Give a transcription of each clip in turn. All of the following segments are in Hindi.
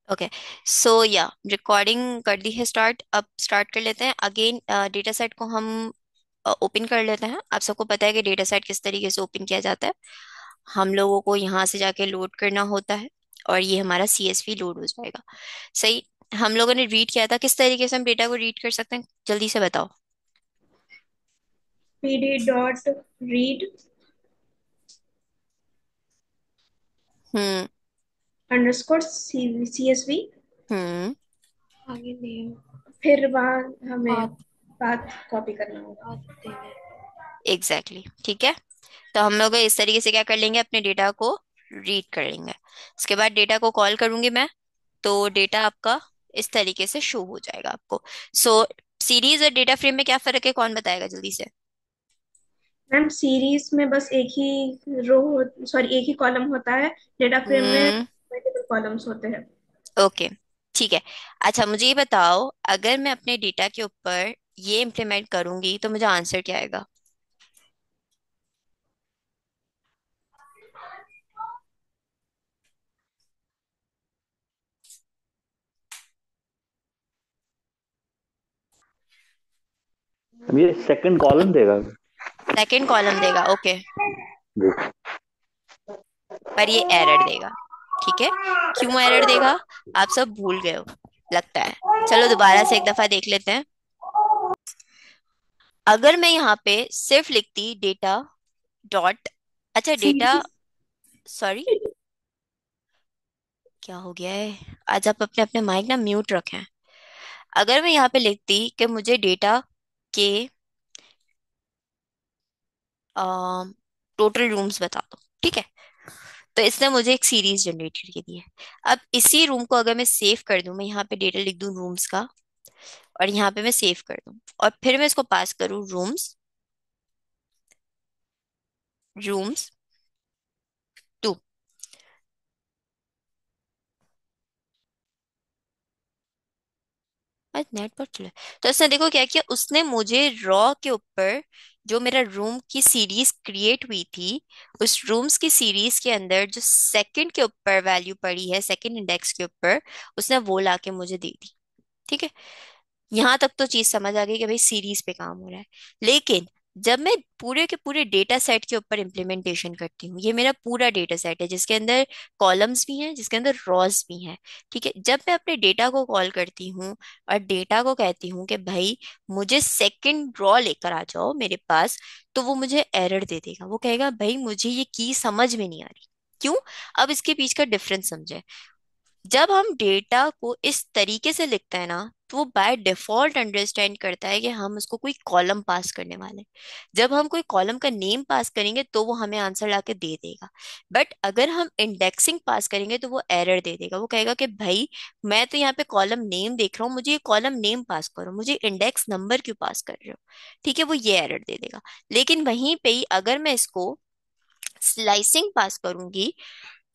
ओके। सो या रिकॉर्डिंग कर दी है स्टार्ट। अब स्टार्ट कर लेते हैं अगेन। डेटा सेट को हम ओपन कर लेते हैं। आप सबको पता है कि डेटा सेट किस तरीके से ओपन किया जाता है। हम लोगों को यहाँ से जाके लोड करना होता है और ये हमारा CSV लोड हो जाएगा। सही। हम लोगों ने रीड किया था, किस तरीके से हम डेटा को रीड कर सकते हैं, जल्दी से बताओ। pd.read हम्म। Underscore CSV। हम्म। आगे नेम, फिर वहाँ हमें बात बात कॉपी करना होगा। बात देंगे। एग्जैक्टली exactly, ठीक है। तो हम लोग इस तरीके से क्या कर लेंगे, अपने डेटा को रीड कर लेंगे। उसके बाद डेटा को कॉल करूंगी मैं, तो डेटा आपका इस तरीके से शो हो जाएगा आपको। सो सीरीज और डेटा फ्रेम में क्या फर्क है, कौन बताएगा जल्दी से। मैम सीरीज में बस एक ही रो, सॉरी एक ही कॉलम होता है। डेटा फ्रेम में हम्म। मल्टीपल कॉलम्स होते हैं। ओके। ठीक है। अच्छा मुझे ये बताओ, अगर मैं अपने डेटा के ऊपर ये इम्प्लीमेंट करूंगी तो मुझे आंसर क्या आएगा। अब ये सेकंड कॉलम देगा। सेकंड कॉलम देगा, ओके। जी। पर ये एरर देगा। ठीक है। क्यों एरर देगा, आप सब भूल गए हो लगता है। चलो दोबारा से एक दफा देख लेते हैं। अगर मैं यहाँ पे सिर्फ लिखती डेटा डॉट, अच्छा डेटा, सीरीज। सॉरी क्या हो गया है, आज आप अपने अपने माइक ना म्यूट रखें। अगर मैं यहाँ पे लिखती कि मुझे डेटा के टोटल रूम्स बता दो, ठीक है, तो इसने मुझे एक सीरीज जनरेट करके दी है। अब इसी रूम को अगर मैं सेव कर दूं, मैं यहाँ पे डेटा लिख दूं रूम्स का, और यहाँ पे मैं सेव कर दूं, और फिर मैं इसको पास करूं रूम्स, रूम्स टू। आज नेट पर चले। तो उसने देखो क्या किया, उसने मुझे रॉ के ऊपर जो मेरा रूम की सीरीज क्रिएट हुई थी, उस रूम्स की सीरीज के अंदर जो सेकंड के ऊपर वैल्यू पड़ी है, सेकंड इंडेक्स के ऊपर, उसने वो लाके मुझे दे दी। ठीक है। यहां तक तो चीज समझ आ गई कि भाई सीरीज पे काम हो रहा है। लेकिन जब मैं पूरे के पूरे डेटा सेट के ऊपर इम्प्लीमेंटेशन करती हूँ, ये मेरा पूरा डेटा सेट है जिसके अंदर कॉलम्स भी हैं, जिसके अंदर रॉज भी हैं। ठीक है। जब मैं अपने डेटा को कॉल करती हूँ और डेटा को कहती हूँ कि भाई मुझे सेकंड रॉ लेकर आ जाओ मेरे पास, तो वो मुझे एरर दे देगा। वो कहेगा भाई मुझे ये की समझ में नहीं आ रही। क्यों। अब इसके बीच का डिफरेंस समझे। जब हम डेटा को इस तरीके से लिखते हैं ना, तो वो बाय डिफॉल्ट अंडरस्टैंड करता है कि हम उसको कोई कॉलम पास करने वाले हैं। जब हम कोई कॉलम का नेम पास करेंगे तो वो हमें आंसर लाके दे देगा। बट अगर हम इंडेक्सिंग पास करेंगे तो वो एरर दे देगा। वो कहेगा कि भाई मैं तो यहाँ पे कॉलम नेम देख रहा हूँ, मुझे ये कॉलम नेम पास करो, मुझे इंडेक्स नंबर क्यों पास कर रहे हो। ठीक है, वो ये एरर दे देगा। लेकिन वहीं पे ही अगर मैं इसको स्लाइसिंग पास करूंगी,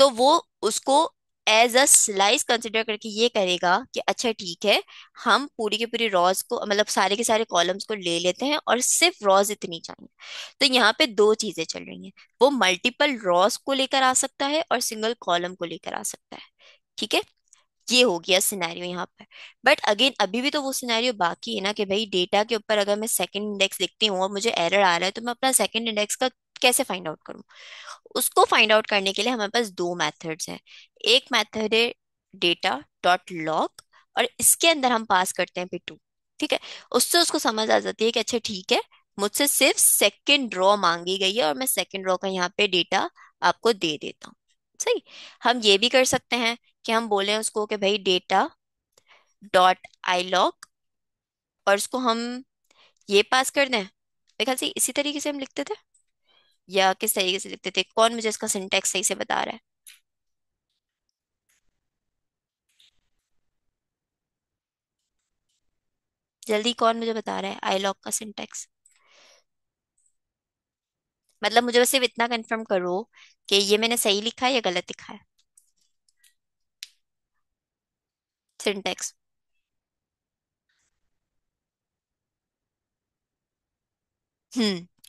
तो वो उसको एज अ स्लाइस कंसिडर करके ये करेगा कि अच्छा ठीक है, हम पूरी की पूरी रॉज को, मतलब सारे के सारे कॉलम्स को ले लेते हैं और सिर्फ रॉज इतनी चाहिए। तो यहाँ पे दो चीजें चल रही हैं। वो मल्टीपल रॉज को लेकर आ सकता है और सिंगल कॉलम को लेकर आ सकता है। ठीक है। ये हो गया सिनेरियो यहाँ पर। बट अगेन अभी भी तो वो सिनेरियो बाकी है ना, कि भाई डेटा के ऊपर अगर मैं सेकंड इंडेक्स लिखती हूँ और मुझे एरर आ रहा है, तो मैं अपना सेकंड इंडेक्स का कैसे फाइंड आउट करूँ। उसको फाइंड आउट करने के लिए हमारे पास दो मेथड्स हैं। एक मेथड है डेटा डॉट लॉग, और इसके अंदर हम पास करते हैं p2। ठीक है। उससे उसको समझ आ जाती है कि अच्छा ठीक है, मुझसे सिर्फ सेकंड रॉ मांगी गई है और मैं सेकंड रॉ का यहाँ पे डेटा आपको दे देता हूँ। सही। हम ये भी कर सकते हैं कि हम बोले उसको कि भाई डेटा डॉट आई लॉग, और उसको हम ये पास कर दें। मेरे ख्याल से इसी तरीके से हम लिखते थे, या किस तरीके से लिखते थे, कौन मुझे इसका सिंटैक्स सही से बता रहा है। जल्दी कौन मुझे बता रहा है आई लॉग का सिंटैक्स। मतलब मुझे बस सिर्फ इतना कंफर्म करो कि ये मैंने सही लिखा है या गलत लिखा है सिंटैक्स।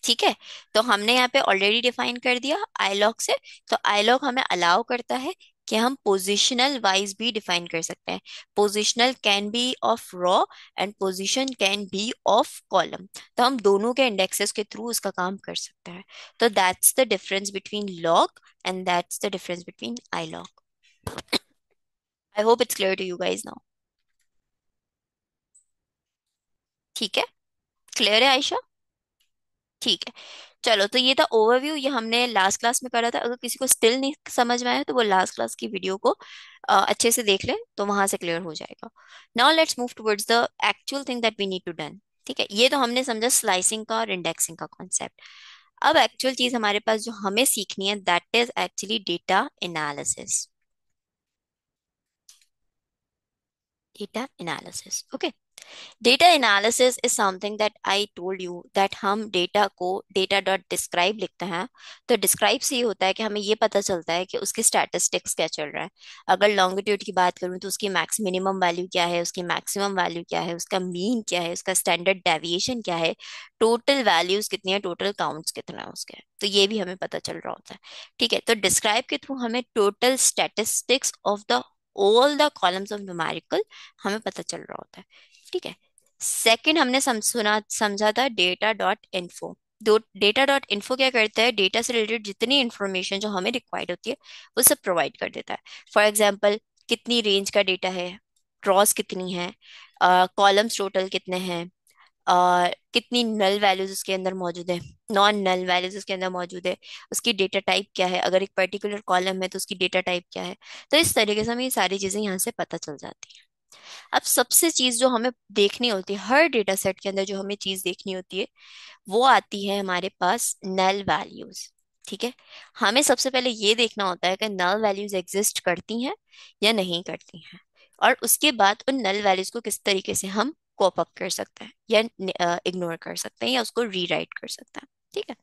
ठीक है। तो हमने यहाँ पे ऑलरेडी डिफाइन कर दिया आई लॉग से। तो आई लॉग हमें अलाउ करता है कि हम पोजिशनल वाइज भी डिफाइन कर सकते हैं। Positional can be of raw and position can be of column. तो हम दोनों के इंडेक्सेस के थ्रू उसका काम कर सकते हैं। तो that's the difference between log and that's the difference between I log. I hope it's clear to you guys now. ठीक है, क्लियर है आयशा? ठीक है। चलो, तो ये था ओवरव्यू, ये हमने लास्ट क्लास में करा था। अगर किसी को स्टिल नहीं समझ में आया तो वो लास्ट क्लास की वीडियो को अच्छे से देख ले, तो वहां से क्लियर हो जाएगा। Now let's move towards the actual thing that we need to done. ठीक है, ये तो हमने समझा स्लाइसिंग का और इंडेक्सिंग का कॉन्सेप्ट। अब एक्चुअल चीज हमारे पास जो हमें सीखनी है, that is actually data analysis. Data analysis, okay. Data analysis is something that I told you that हम डेटा को डेटा डॉट डिस्क्राइब लिखते हैं। तो डिस्क्राइब से ये होता है कि हमें ये पता चलता है कि उसकी स्टैटिस्टिक्स क्या चल रहा है। अगर लॉन्गिट्यूड की बात करूँ तो उसकी मैक्स मिनिमम वैल्यू क्या है, उसकी मैक्सिमम वैल्यू क्या है, उसका मीन क्या है, उसका स्टैंडर्ड डेविएशन क्या है, टोटल वैल्यूज कितनी है, टोटल काउंट्स कितना है उसके, तो ये भी हमें पता चल रहा होता है। ठीक है, तो डिस्क्राइब के थ्रू हमें total statistics of the all the columns of numerical हमें पता चल रहा होता है। ठीक है। सेकंड हमने समझा था डेटा डॉट इन्फो। दो डेटा डॉट इन्फो क्या करता है, डेटा से रिलेटेड जितनी इंफॉर्मेशन जो हमें रिक्वायर्ड होती है वो सब प्रोवाइड कर देता है। फॉर एग्जांपल, कितनी रेंज का डेटा है, क्रॉस कितनी है, कॉलम्स टोटल कितने हैं, कितनी नल वैल्यूज उसके अंदर मौजूद है, नॉन नल वैल्यूज उसके अंदर मौजूद है, उसकी डेटा टाइप क्या है, अगर एक पर्टिकुलर कॉलम है तो उसकी डेटा टाइप क्या है। तो इस तरीके से हमें ये सारी चीजें यहाँ से पता चल जाती हैं। अब सबसे चीज जो हमें देखनी होती है हर डेटा सेट के अंदर, जो हमें चीज देखनी होती है, वो आती है हमारे पास नल वैल्यूज। ठीक है, हमें सबसे पहले ये देखना होता है कि नल वैल्यूज एग्जिस्ट करती हैं या नहीं करती हैं, और उसके बाद उन नल वैल्यूज को किस तरीके से हम कोप अप कर सकते हैं या इग्नोर कर सकते हैं या उसको रीराइट कर सकते हैं। ठीक है,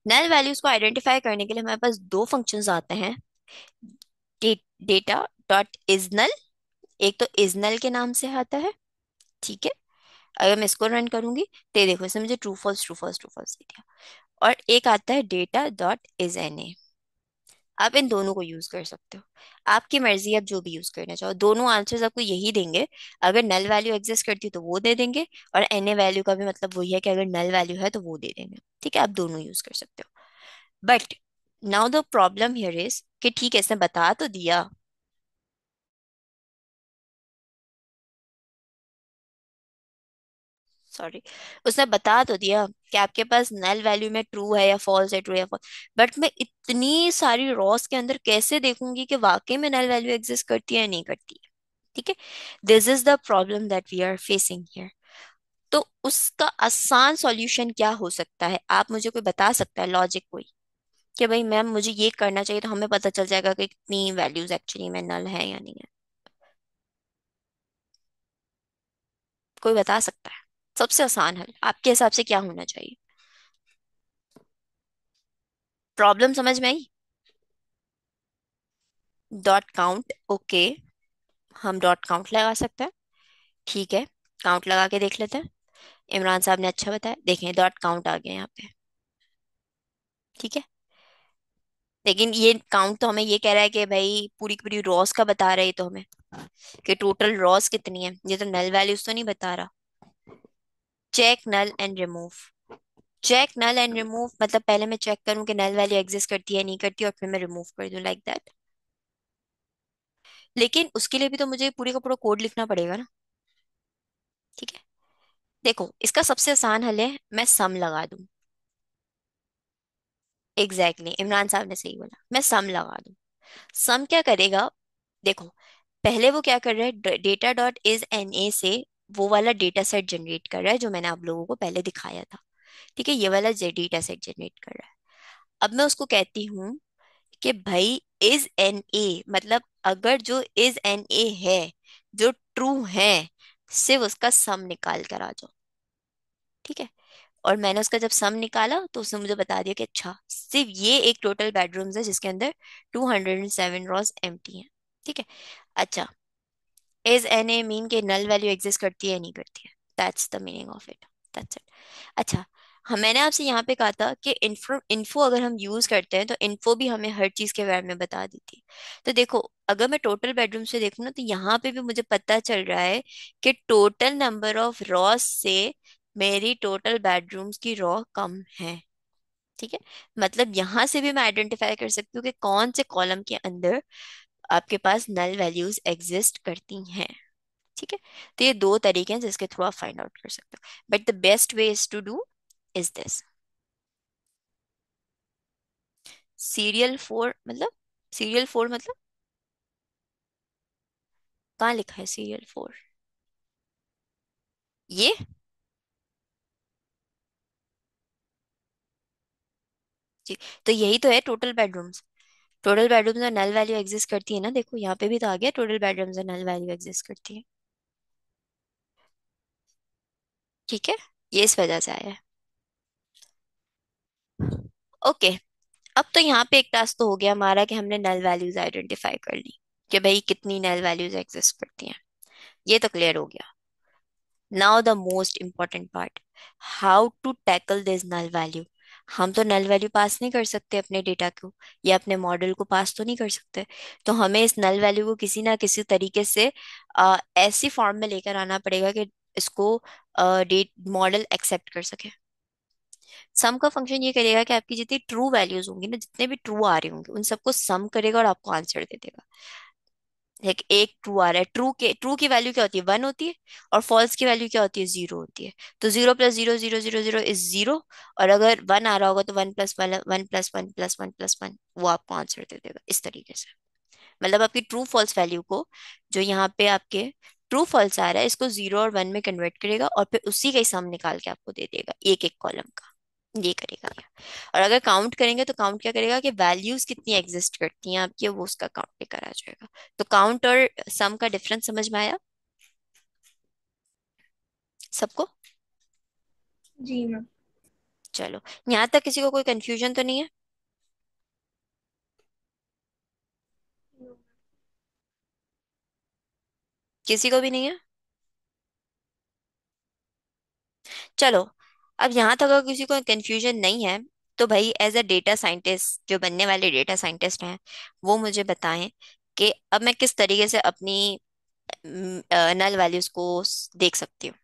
नल वैल्यूज को आइडेंटिफाई करने के लिए हमारे पास दो फंक्शंस आते हैं, डेटा डॉट इज नल। एक तो इज नल के नाम से आता है। ठीक है, अगर मैं इसको रन करूंगी तो ये देखो, इसने मुझे true false true false true false दे दिया। और एक आता है data dot is N A. आप इन दोनों को यूज कर सकते हो, आपकी मर्जी, आप जो भी यूज करना चाहो, दोनों आंसर्स आपको यही देंगे। अगर नल वैल्यू एग्जिस्ट करती है तो वो दे देंगे, और एन ए वैल्यू का भी मतलब वही है कि अगर नल वैल्यू है तो वो दे देंगे। ठीक है, आप दोनों यूज कर सकते हो। But now the problem here is कि ठीक है, इसने बता तो दिया, सॉरी, उसने बता तो दिया कि आपके पास नल वैल्यू में ट्रू है या फॉल्स है, ट्रू या फॉल्स, बट मैं इतनी सारी रॉस के अंदर कैसे देखूंगी कि वाकई में नल वैल्यू एग्जिस्ट करती है या नहीं करती है। ठीक है, this is the problem that we are facing here. तो उसका आसान सॉल्यूशन क्या हो सकता है, आप मुझे कोई बता सकता है लॉजिक कोई, कि भाई मैम मुझे ये करना चाहिए तो हमें पता चल जाएगा कि कितनी वैल्यूज एक्चुअली में नल है या नहीं है। कोई बता सकता है सबसे आसान हल आपके हिसाब से क्या होना चाहिए? प्रॉब्लम समझ में आई? डॉट काउंट, ओके, हम डॉट काउंट लगा सकते हैं। ठीक है, काउंट लगा के देख लेते हैं। इमरान साहब ने अच्छा बताया, देखें डॉट काउंट आ गया यहाँ पे। ठीक है, लेकिन ये काउंट तो हमें ये कह रहा है कि भाई पूरी की पूरी रॉस का बता रहा है, ये तो हमें कि टोटल रॉस कितनी है, ये तो नल वैल्यूज तो नहीं बता रहा। Check null and remove. Check null and remove मतलब पहले मैं चेक करूं कि नल वैल्यू एग्जिस्ट करती है नहीं करती, और फिर मैं रिमूव कर दूं, लाइक दैट। लेकिन उसके लिए भी तो मुझे पूरी का पूरा कोड लिखना पड़ेगा ना। ठीक है, देखो इसका सबसे आसान हल है, मैं सम लगा दूं। एग्जैक्टली exactly, इमरान साहब ने सही बोला, मैं सम लगा दूं। सम क्या करेगा, देखो पहले वो क्या कर रहा है, data dot is N A से वो वाला डेटा सेट जनरेट कर रहा है जो मैंने आप लोगों को पहले दिखाया था। ठीक है, ये वाला डेटा सेट जनरेट कर रहा है। अब मैं उसको कहती हूँ कि भाई इज एन ए, मतलब अगर जो इज एन ए है, जो ट्रू है, सिर्फ उसका सम निकाल कर आ जाओ। ठीक है, और मैंने उसका जब सम निकाला तो उसने मुझे बता दिया कि अच्छा सिर्फ ये एक टोटल बेडरूम्स है जिसके अंदर 207 रॉज एम्प्टी हैं। ठीक है, अच्छा, इज एन ए मीन के नल वैल्यू एग्जिस्ट करती है या नहीं करती है, that's the meaning of it, that's it. अच्छा, मैंने आपसे यहाँ पे कहा था कि इन्फो इन्फो अगर हम यूज करते हैं तो इन्फो भी हमें हर चीज के बारे में बता देती है। तो देखो, अगर मैं टोटल बेडरूम से देखूँ ना, तो यहाँ पे भी मुझे पता चल रहा है कि टोटल नंबर ऑफ रॉस से मेरी टोटल बेडरूम्स की रॉ कम है। ठीक है, मतलब यहाँ से भी मैं आइडेंटिफाई कर सकती हूँ कि कौन से कॉलम के अंदर आपके पास नल वैल्यूज एग्जिस्ट करती हैं। ठीक है, तो ये दो तरीके हैं जिसके थ्रू आप फाइंड आउट कर सकते हो, but the best way is to do is this. Serial 4 मतलब कहाँ लिखा है सीरियल 4? ये जी, तो यही तो है टोटल बेडरूम्स। टोटल बेडरूम्स में नल वैल्यू एग्जिस्ट करती है ना, देखो यहाँ पे भी तो आ गया, टोटल बेडरूम्स में नल वैल्यू एग्जिस्ट करती है। ठीक है, ये इस वजह से आया है। ओके, अब तो यहाँ पे एक टास्क तो हो गया हमारा कि हमने नल वैल्यूज आइडेंटिफाई कर ली कि भाई कितनी नल वैल्यूज एग्जिस्ट करती हैं। ये तो क्लियर हो गया। Now the most important part, how to tackle this null value. हम तो नल वैल्यू पास नहीं कर सकते अपने डेटा को, या अपने मॉडल को पास तो नहीं कर सकते। तो हमें इस नल वैल्यू को किसी ना किसी तरीके से ऐसी फॉर्म में लेकर आना पड़ेगा कि इसको डेट मॉडल एक्सेप्ट कर सके। सम का फंक्शन ये करेगा कि आपकी जितनी ट्रू वैल्यूज होंगी ना, जितने भी ट्रू आ रहे होंगे, उन सबको सम करेगा और आपको आंसर दे देगा। एक ट्रू आ रहा है, ट्रू की वैल्यू क्या होती है? 1 होती है, और फॉल्स की वैल्यू क्या होती है? 0 होती है। तो 0 + 0 0 0 0 इज 0, और अगर 1 आ रहा होगा तो 1 + 1 1 + 1 + 1 वो आपको आंसर दे देगा इस तरीके से। मतलब आपकी ट्रू फॉल्स वैल्यू को, जो यहाँ पे आपके ट्रू फॉल्स आ रहा है, इसको 0 और 1 में कन्वर्ट करेगा और फिर उसी का ही सम निकाल के आपको दे देगा एक एक कॉलम का। ये करेगा ये। और अगर काउंट करेंगे तो काउंट क्या करेगा कि वैल्यूज कितनी एग्जिस्ट करती हैं आपकी, वो उसका काउंट लेकर आ जाएगा। तो काउंट और सम का डिफरेंस समझ में आया सबको? जी मैम। चलो, यहाँ तक किसी को कोई कंफ्यूजन तो नहीं है? किसी को भी नहीं है? चलो, अब यहाँ तक अगर किसी को कंफ्यूजन नहीं है, तो भाई एज अ डेटा साइंटिस्ट, जो बनने वाले डेटा साइंटिस्ट हैं, वो मुझे बताएं कि अब मैं किस तरीके से अपनी नल वैल्यूज को देख सकती हूँ।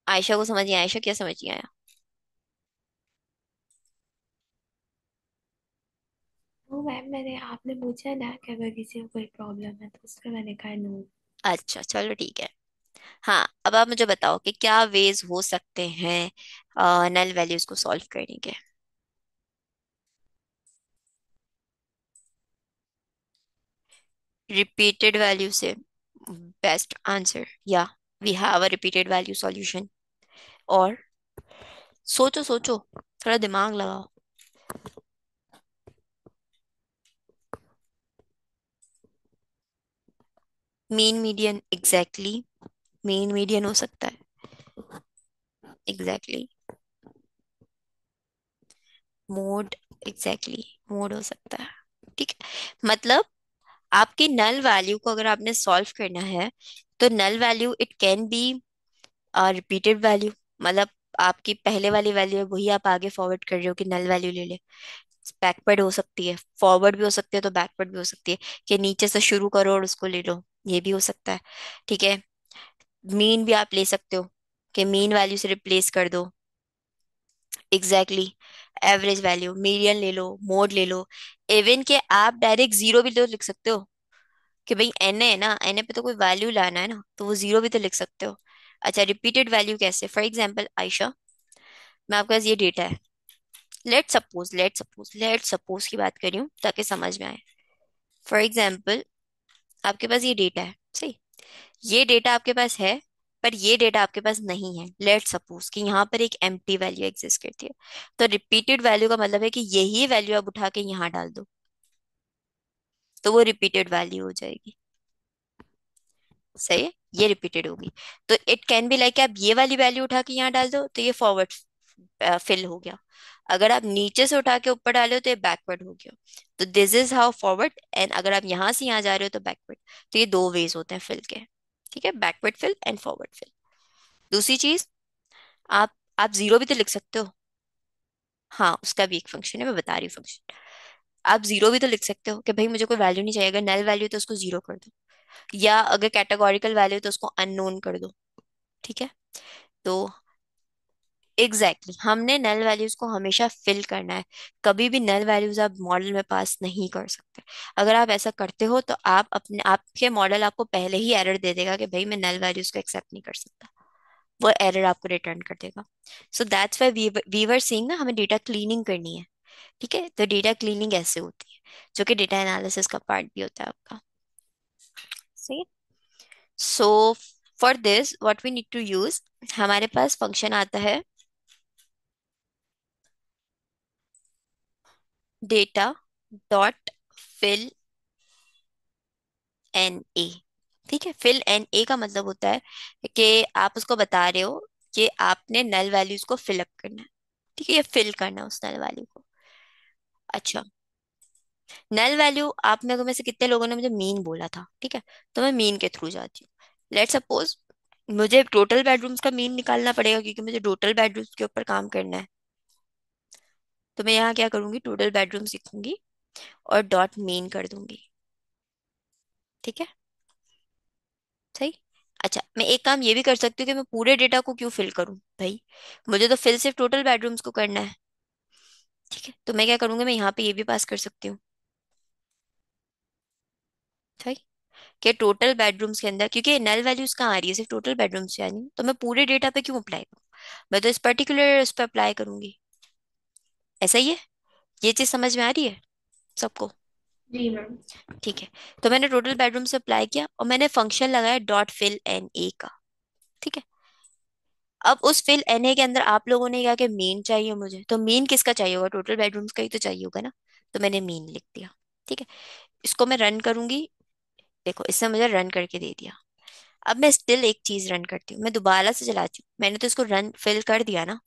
आयशा को समझ नहीं आया? आयशा क्या समझ नहीं आया? वो मैम मैंने आपने पूछा ना कि अगर किसी को कोई प्रॉब्लम है तो उसका मैंने कहा नो। अच्छा चलो ठीक है। हाँ, अब आप मुझे बताओ कि क्या वेज हो सकते हैं नल वैल्यूज को सॉल्व करने के। रिपीटेड वैल्यू से बेस्ट आंसर, या we have a repeated value solution. और सोचो सोचो, थोड़ा दिमाग लगाओ। Mean median, exactly, mean median हो सकता है। एग्जैक्टली, मोड, एग्जैक्टली मोड हो सकता है। ठीक है, मतलब आपकी नल वैल्यू को अगर आपने सॉल्व करना है, तो null value it can be repeated value, मतलब आपकी पहले वाली वैल्यू है वही आप आगे फॉरवर्ड कर रहे हो कि नल वैल्यू ले ले। बैकवर्ड हो सकती है, फॉरवर्ड भी हो सकती है, तो बैकवर्ड भी हो सकती है कि नीचे से शुरू करो और उसको ले लो, ये भी हो सकता है। ठीक है, मीन भी आप ले सकते हो कि मीन वैल्यू से रिप्लेस कर दो। एग्जैक्टली, एवरेज वैल्यू, मीडियन ले लो, मोड ले लो। इवन के आप डायरेक्ट जीरो भी तो लिख सकते हो कि भाई एन है ना, एन पे तो कोई वैल्यू लाना है ना, तो वो जीरो भी तो लिख सकते हो। अच्छा, रिपीटेड वैल्यू कैसे? फॉर एग्जाम्पल आयशा, मैं आपके पास ये डेटा है, लेट सपोज की बात कर रही हूँ ताकि समझ में आए। फॉर एग्जाम्पल, आपके पास ये डेटा है, सही, ये डेटा आपके पास है, पर ये डेटा आपके पास नहीं है। लेट सपोज कि यहाँ पर एक एम्प्टी वैल्यू एग्जिस्ट करती है। तो रिपीटेड वैल्यू का मतलब है कि यही वैल्यू आप उठा के यहाँ डाल दो, तो वो रिपीटेड वैल्यू हो जाएगी। सही है, ये रिपीटेड होगी। तो इट कैन बी लाइक आप ये वाली वैल्यू उठा के यहाँ डाल दो तो ये फॉरवर्ड फिल हो गया। अगर आप नीचे से उठा के ऊपर डाले हो तो ये बैकवर्ड हो गया। तो this is how forward, and अगर आप यहाँ से यहाँ जा रहे हो तो बैकवर्ड। तो ये दो वेज होते हैं फिल के। ठीक है, backward fill and forward fill. दूसरी चीज, आप जीरो भी तो लिख सकते हो। हाँ, उसका भी एक फंक्शन है, मैं बता रही हूँ फंक्शन। आप जीरो भी तो लिख सकते हो कि भाई मुझे कोई वैल्यू नहीं चाहिए, अगर नल वैल्यू तो उसको जीरो कर दो, या अगर कैटेगोरिकल वैल्यू तो उसको अननोन कर दो। ठीक है। तो एग्जैक्टली हमने नल वैल्यूज को हमेशा फिल करना है। कभी भी नल वैल्यूज आप मॉडल में पास नहीं कर सकते। अगर आप ऐसा करते हो तो आप अपने आपके मॉडल आपको पहले ही एरर दे देगा कि भाई मैं नल वैल्यूज को एक्सेप्ट नहीं कर सकता। वो एरर आपको रिटर्न कर देगा। So that's why we were seeing ना, हमें डेटा क्लीनिंग करनी है। ठीक है, तो डेटा क्लीनिंग ऐसे होती है, जो कि डेटा एनालिसिस का पार्ट भी होता है आपका। सही। So for this what we need to use, हमारे पास फंक्शन आता है data dot fill N A. ठीक है, फिल एन ए का मतलब होता है कि आप उसको बता रहे हो कि आपने नल वैल्यूज को फिल अप करना है। ठीक है, ये फिल करना है उस नल वैल्यू को। अच्छा, नल वैल्यू आप में से कितने लोगों ने मुझे मीन बोला था? ठीक है, तो मैं मीन के थ्रू जाती हूँ। लेट सपोज मुझे टोटल बेडरूम्स का मीन निकालना पड़ेगा, क्योंकि मुझे टोटल बेडरूम्स के ऊपर काम करना है। तो मैं यहाँ क्या करूंगी, टोटल बेडरूम्स लिखूंगी और डॉट मीन कर दूंगी। ठीक है, सही। अच्छा, मैं एक काम ये भी कर सकती हूँ कि मैं पूरे डेटा को क्यों फिल करूं भाई, मुझे तो फिल सिर्फ टोटल बेडरूम्स को करना है। ठीक है, तो मैं क्या करूंगी, मैं यहाँ पे ये भी पास कर सकती हूँ। सही, कि टोटल बेडरूम्स के अंदर, क्योंकि नल वैल्यूज कहाँ आ रही है, सिर्फ टोटल बेडरूम्स से आ रही है, तो मैं पूरे डेटा पे क्यों अप्लाई करूँ, मैं तो इस पर्टिकुलर उस पर अप्लाई करूंगी। ऐसा ही है, ये चीज समझ में आ रही है सबको? जी मैम। ठीक है, तो मैंने टोटल बेडरूम से अप्लाई किया और मैंने फंक्शन लगाया डॉट फिल एन ए का। ठीक है, अब उस फिल एन ए के अंदर आप लोगों ने कहा कि मीन चाहिए मुझे, तो मीन किसका चाहिए होगा, टोटल बेडरूम्स का ही तो चाहिए होगा ना। तो मैंने मीन लिख दिया। ठीक है, इसको मैं रन करूंगी। देखो, इसने मुझे रन करके दे दिया। अब मैं स्टिल एक चीज रन करती हूँ, मैं दोबारा से चलाती हूँ, मैंने तो इसको रन फिल कर दिया ना,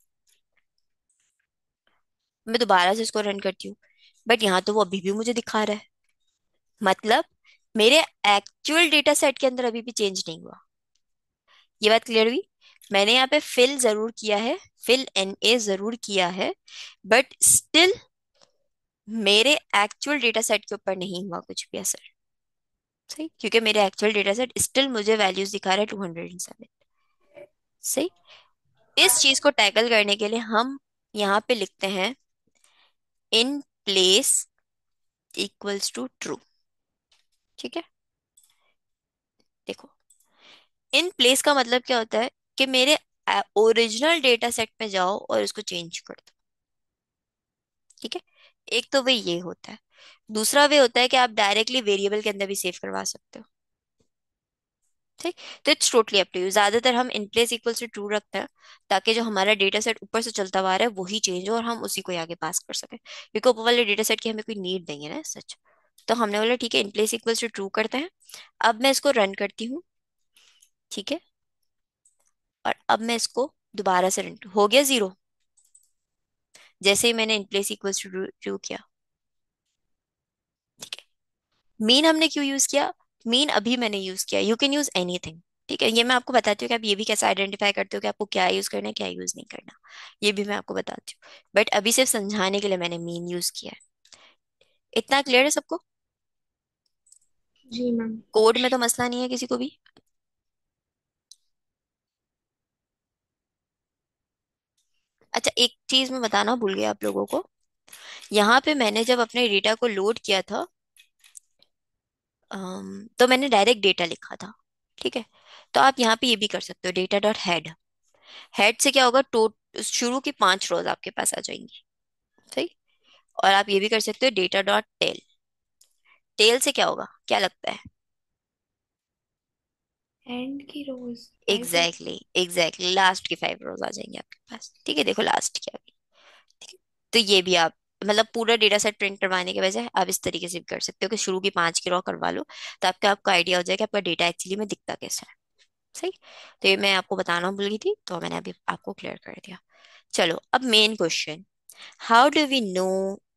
मैं दोबारा से इसको रन करती हूँ, बट यहाँ तो वो अभी भी मुझे दिखा रहा है। मतलब मेरे एक्चुअल डेटा सेट के अंदर अभी भी चेंज नहीं हुआ। ये बात क्लियर हुई? मैंने यहाँ पे फिल जरूर किया है, फिल एन ए जरूर किया है, बट स्टिल मेरे एक्चुअल डेटा सेट के ऊपर नहीं हुआ कुछ भी असर। सही, क्योंकि मेरे एक्चुअल डेटा सेट स्टिल मुझे वैल्यूज दिखा रहा है 207। सही। इस चीज को टैकल करने के लिए हम यहाँ पे लिखते हैं in place equals to true. ठीक है, देखो, इन प्लेस का मतलब क्या होता है कि मेरे ओरिजिनल डेटा सेट में जाओ और उसको चेंज कर दो। ठीक है, एक तो वे ये होता है। दूसरा वे होता है कि आप डायरेक्टली वेरिएबल के अंदर भी सेव करवा सकते हो। ठीक, तो it's totally up to you. ज्यादातर हम इन प्लेस इक्वल से ट्रू रखते हैं, ताकि जो हमारा डेटा सेट ऊपर से चलता हुआ आ रहा है वही चेंज हो और हम उसी को ही आगे पास कर सकें, क्योंकि ऊपर वाले डेटा सेट की हमें कोई नीड नहीं है ना सच। तो हमने बोला ठीक है, इन प्लेस इक्वल से ट्रू करते हैं। अब मैं इसको रन करती हूँ। ठीक है, और अब मैं इसको दोबारा से रन, हो गया जीरो जैसे ही मैंने in place equal to true किया। ठीक है, मीन हमने क्यों यूज किया, मीन अभी मैंने यूज किया, यू कैन यूज एनीथिंग। ठीक है, ये मैं आपको बताती हूँ कि आप ये भी कैसे आइडेंटिफाई करते हो कि आपको क्या यूज करना है क्या यूज नहीं करना, ये भी मैं आपको बताती हूँ, बट अभी सिर्फ समझाने के लिए मैंने मीन यूज किया है। इतना क्लियर है सबको? जी मैम। कोड में तो मसला नहीं है किसी को भी? अच्छा, एक चीज मैं बताना भूल गया आप लोगों को। यहाँ पे मैंने जब अपने डेटा को लोड किया था, तो मैंने डायरेक्ट डेटा लिखा था। ठीक है, तो आप यहाँ पे ये भी कर सकते हो, डेटा डॉट हेड। हेड से क्या होगा, शुरू की 5 रोज आपके पास आ जाएंगी। सही। और आप ये भी कर सकते हो डेटा डॉट टेल। टेल से क्या होगा, क्या लगता है? एंड की रोज 5 रोज। एग्जैक्टली एग्जैक्टली, लास्ट की 5 रोज आ जाएंगे आपके पास। ठीक है, देखो लास्ट की आ गई। ठीक है, तो ये भी आप, मतलब पूरा डेटा सेट प्रिंट करवाने के बजाय आप इस तरीके से भी कर सकते हो कि शुरू की 5 की रो करवा लो, तो आपका आपको आइडिया हो जाएगा कि आपका डेटा एक्चुअली में दिखता कैसा है। सही। तो ये मैं आपको बताना भूल गई थी, तो मैंने अभी आपको क्लियर कर दिया। चलो, अब main question, how do we know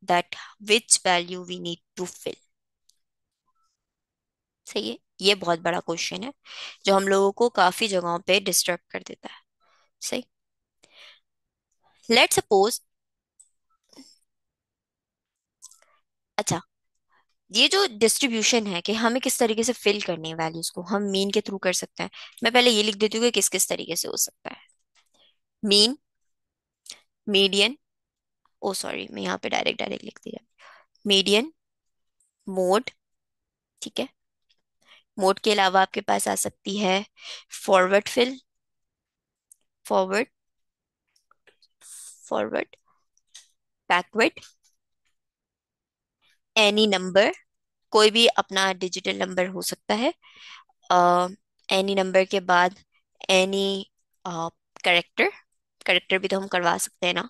that which value we need to fill? सही है, ये बहुत बड़ा क्वेश्चन है जो हम लोगों को काफी जगहों पे डिस्टर्ब कर देता है। सही। लेट सपोज, अच्छा, ये जो डिस्ट्रीब्यूशन है कि हमें किस तरीके से फिल करनी है वैल्यूज को, हम मीन के थ्रू कर सकते हैं। मैं पहले ये लिख देती हूँ कि किस किस तरीके से हो सकता है। मीन, मीडियन, ओ सॉरी मैं यहाँ पे डायरेक्ट डायरेक्ट लिख दिया, मीडियन, मोड, ठीक है। मोड के अलावा आपके पास आ सकती है forward fill, forward, forward, backward, any number, कोई भी अपना डिजिटल नंबर हो सकता है। एनी नंबर के बाद एनी करेक्टर, करेक्टर भी तो हम करवा सकते हैं ना,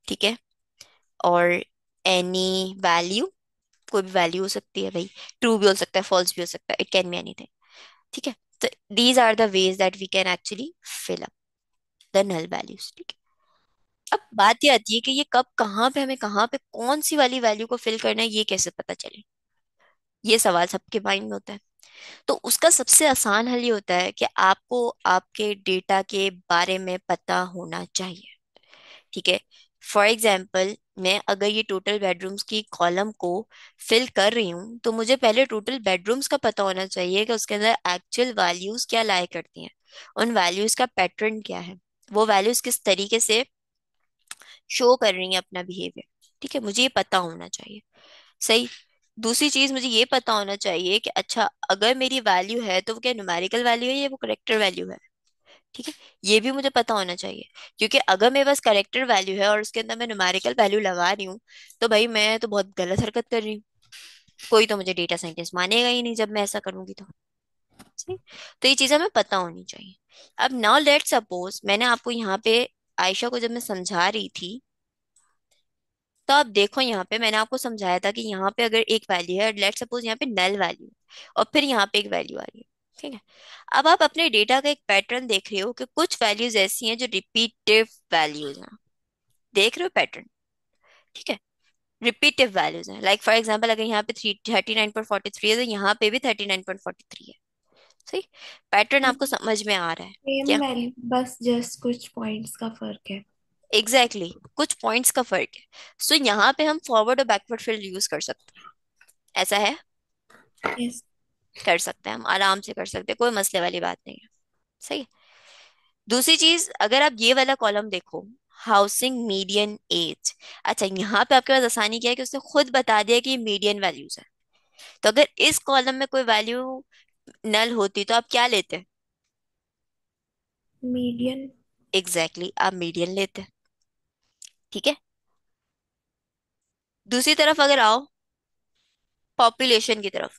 ठीक है। और एनी वैल्यू, कोई भी वैल्यू हो सकती है भाई, ट्रू भी हो सकता है, फॉल्स भी हो सकता है, इट कैन बी एनीथिंग, ठीक है। तो these are the ways that we can actually fill up the null values, ठीक है। अब बात ये आती है कि ये कब कहाँ पे हमें कहाँ पे कौन सी वाली वैल्यू को फिल करना है, ये कैसे पता चले, ये सवाल सबके माइंड में होता है। तो उसका सबसे आसान हल ये होता है कि आपको आपके डेटा के बारे में पता होना चाहिए, ठीक है। फॉर एग्जाम्पल, मैं अगर ये टोटल बेडरूम्स की कॉलम को फिल कर रही हूँ तो मुझे पहले टोटल बेडरूम्स का पता होना चाहिए कि उसके अंदर एक्चुअल वैल्यूज क्या लाया करती हैं, उन वैल्यूज का पैटर्न क्या है, वो वैल्यूज किस तरीके से शो कर रही हैं अपना बिहेवियर, ठीक है। मुझे ये पता होना चाहिए, सही। दूसरी चीज मुझे ये पता होना चाहिए कि अच्छा, अगर मेरी वैल्यू है तो वो क्या न्यूमेरिकल वैल्यू है या वो करेक्टर वैल्यू है, ठीक है। ये भी मुझे पता होना चाहिए, क्योंकि अगर मेरे पास करेक्टर वैल्यू है और उसके अंदर मैं न्यूमेरिकल वैल्यू लगा रही हूँ तो भाई मैं तो बहुत गलत हरकत कर रही हूँ, कोई तो मुझे डेटा साइंटिस्ट मानेगा ही नहीं जब मैं ऐसा करूंगी तो, सही। तो ये चीजें हमें पता होनी चाहिए। अब नाउ लेट सपोज मैंने आपको यहाँ पे, आयशा को जब मैं समझा रही थी, तो आप देखो यहाँ पे मैंने आपको समझाया था कि यहाँ पे अगर एक वैल्यू है, लेट सपोज यहाँ पे नल वैल्यू, और फिर यहाँ पे एक वैल्यू आ रही है, ठीक है। अब आप अपने डेटा का एक पैटर्न देख रहे हो कि कुछ वैल्यूज ऐसी हैं जो रिपीटिव वैल्यूज हैं, देख रहे हो पैटर्न, ठीक है। रिपीटिव वैल्यूज हैं, लाइक फॉर एग्जाम्पल अगर यहाँ पे 39.43 है तो यहाँ पे भी 39.43 है, सही। पैटर्न आपको समझ में आ रहा है सेम क्या? वैल्यू, बस जस्ट कुछ पॉइंट्स का फर्क है। एग्जैक्टली exactly, कुछ पॉइंट्स का फर्क है। सो यहाँ पे हम फॉरवर्ड और बैकवर्ड फील्ड यूज कर सकते हैं, ऐसा है, यस। कर सकते हैं, हम आराम से कर सकते हैं, कोई मसले वाली बात नहीं है, सही। दूसरी चीज, अगर आप ये वाला कॉलम देखो, हाउसिंग मीडियन एज, अच्छा यहाँ पे आपके पास आसानी क्या है कि उसने खुद बता दिया कि ये मीडियन वैल्यूज है। तो अगर इस कॉलम में कोई वैल्यू नल होती तो आप क्या लेते? मीडियन। एग्जैक्टली exactly, आप मीडियन लेते, ठीक है। दूसरी तरफ अगर आओ, पॉपुलेशन की तरफ,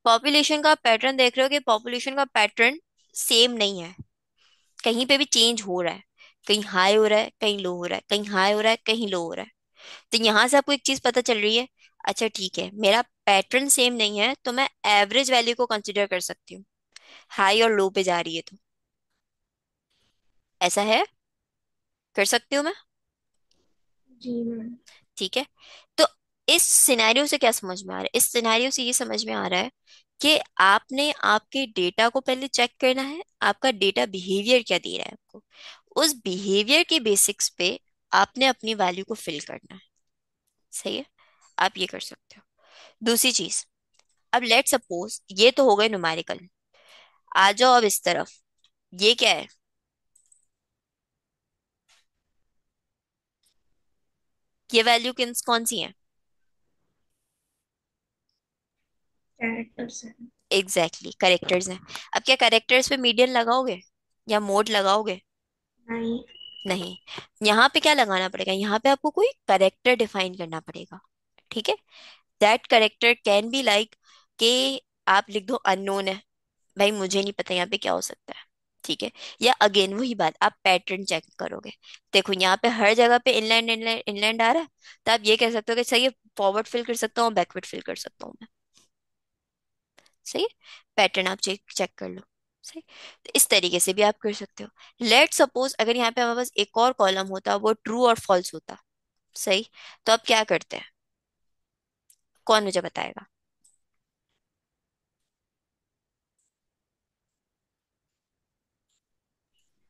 पॉपुलेशन का पैटर्न देख रहे हो कि पॉपुलेशन का पैटर्न सेम नहीं है, कहीं पे भी चेंज हो रहा है, कहीं हाई हो रहा है, कहीं लो हो रहा है, कहीं हाई हो रहा है, कहीं लो हो रहा है। तो यहां से आपको एक चीज पता चल रही है, अच्छा ठीक है, मेरा पैटर्न सेम नहीं है तो मैं एवरेज वैल्यू को कंसिडर कर सकती हूँ, हाई और लो पे जा रही है तो, ऐसा है, कर सकती हूँ मैं, जी मैम। ठीक है। तो इस सिनेरियो से क्या समझ में आ रहा है, इस सिनेरियो से ये समझ में आ रहा है कि आपने आपके डेटा को पहले चेक करना है, आपका डेटा बिहेवियर क्या दे रहा है आपको, उस बिहेवियर के बेसिक्स पे आपने अपनी वैल्यू को फिल करना है, सही है। आप ये कर सकते हो। दूसरी चीज, अब लेट सपोज ये तो हो गए न्यूमेरिकल, आ जाओ अब इस तरफ, ये क्या है, ये वैल्यू किन कौन सी है? कैरेक्टर्स है। एग्जैक्टली करेक्टर्स हैं। अब क्या करेक्टर्स पे मीडियन लगाओगे या मोड लगाओगे? नहीं। नहीं। यहाँ पे क्या लगाना पड़ेगा, यहाँ पे आपको कोई करेक्टर डिफाइन करना पड़ेगा, ठीक है। That character can be like कि आप लिख दो अननोन है, भाई मुझे नहीं पता यहाँ पे क्या हो सकता है, ठीक है। या अगेन वही बात, आप पैटर्न चेक करोगे, देखो यहाँ पे हर जगह पे इनलैंड इनलैंड इनलैंड आ रहा है, तो आप ये कह सकते हो कि सही है, फॉरवर्ड फिल कर सकता हूँ, बैकवर्ड फिल कर सकता हूँ मैं, सही है। पैटर्न आप चेक चेक कर लो, सही। तो इस तरीके से भी आप कर सकते हो। लेट सपोज अगर यहाँ पे हमारे पास एक और कॉलम होता, वो ट्रू और फॉल्स होता, सही। तो आप क्या करते हैं, कौन मुझे बताएगा?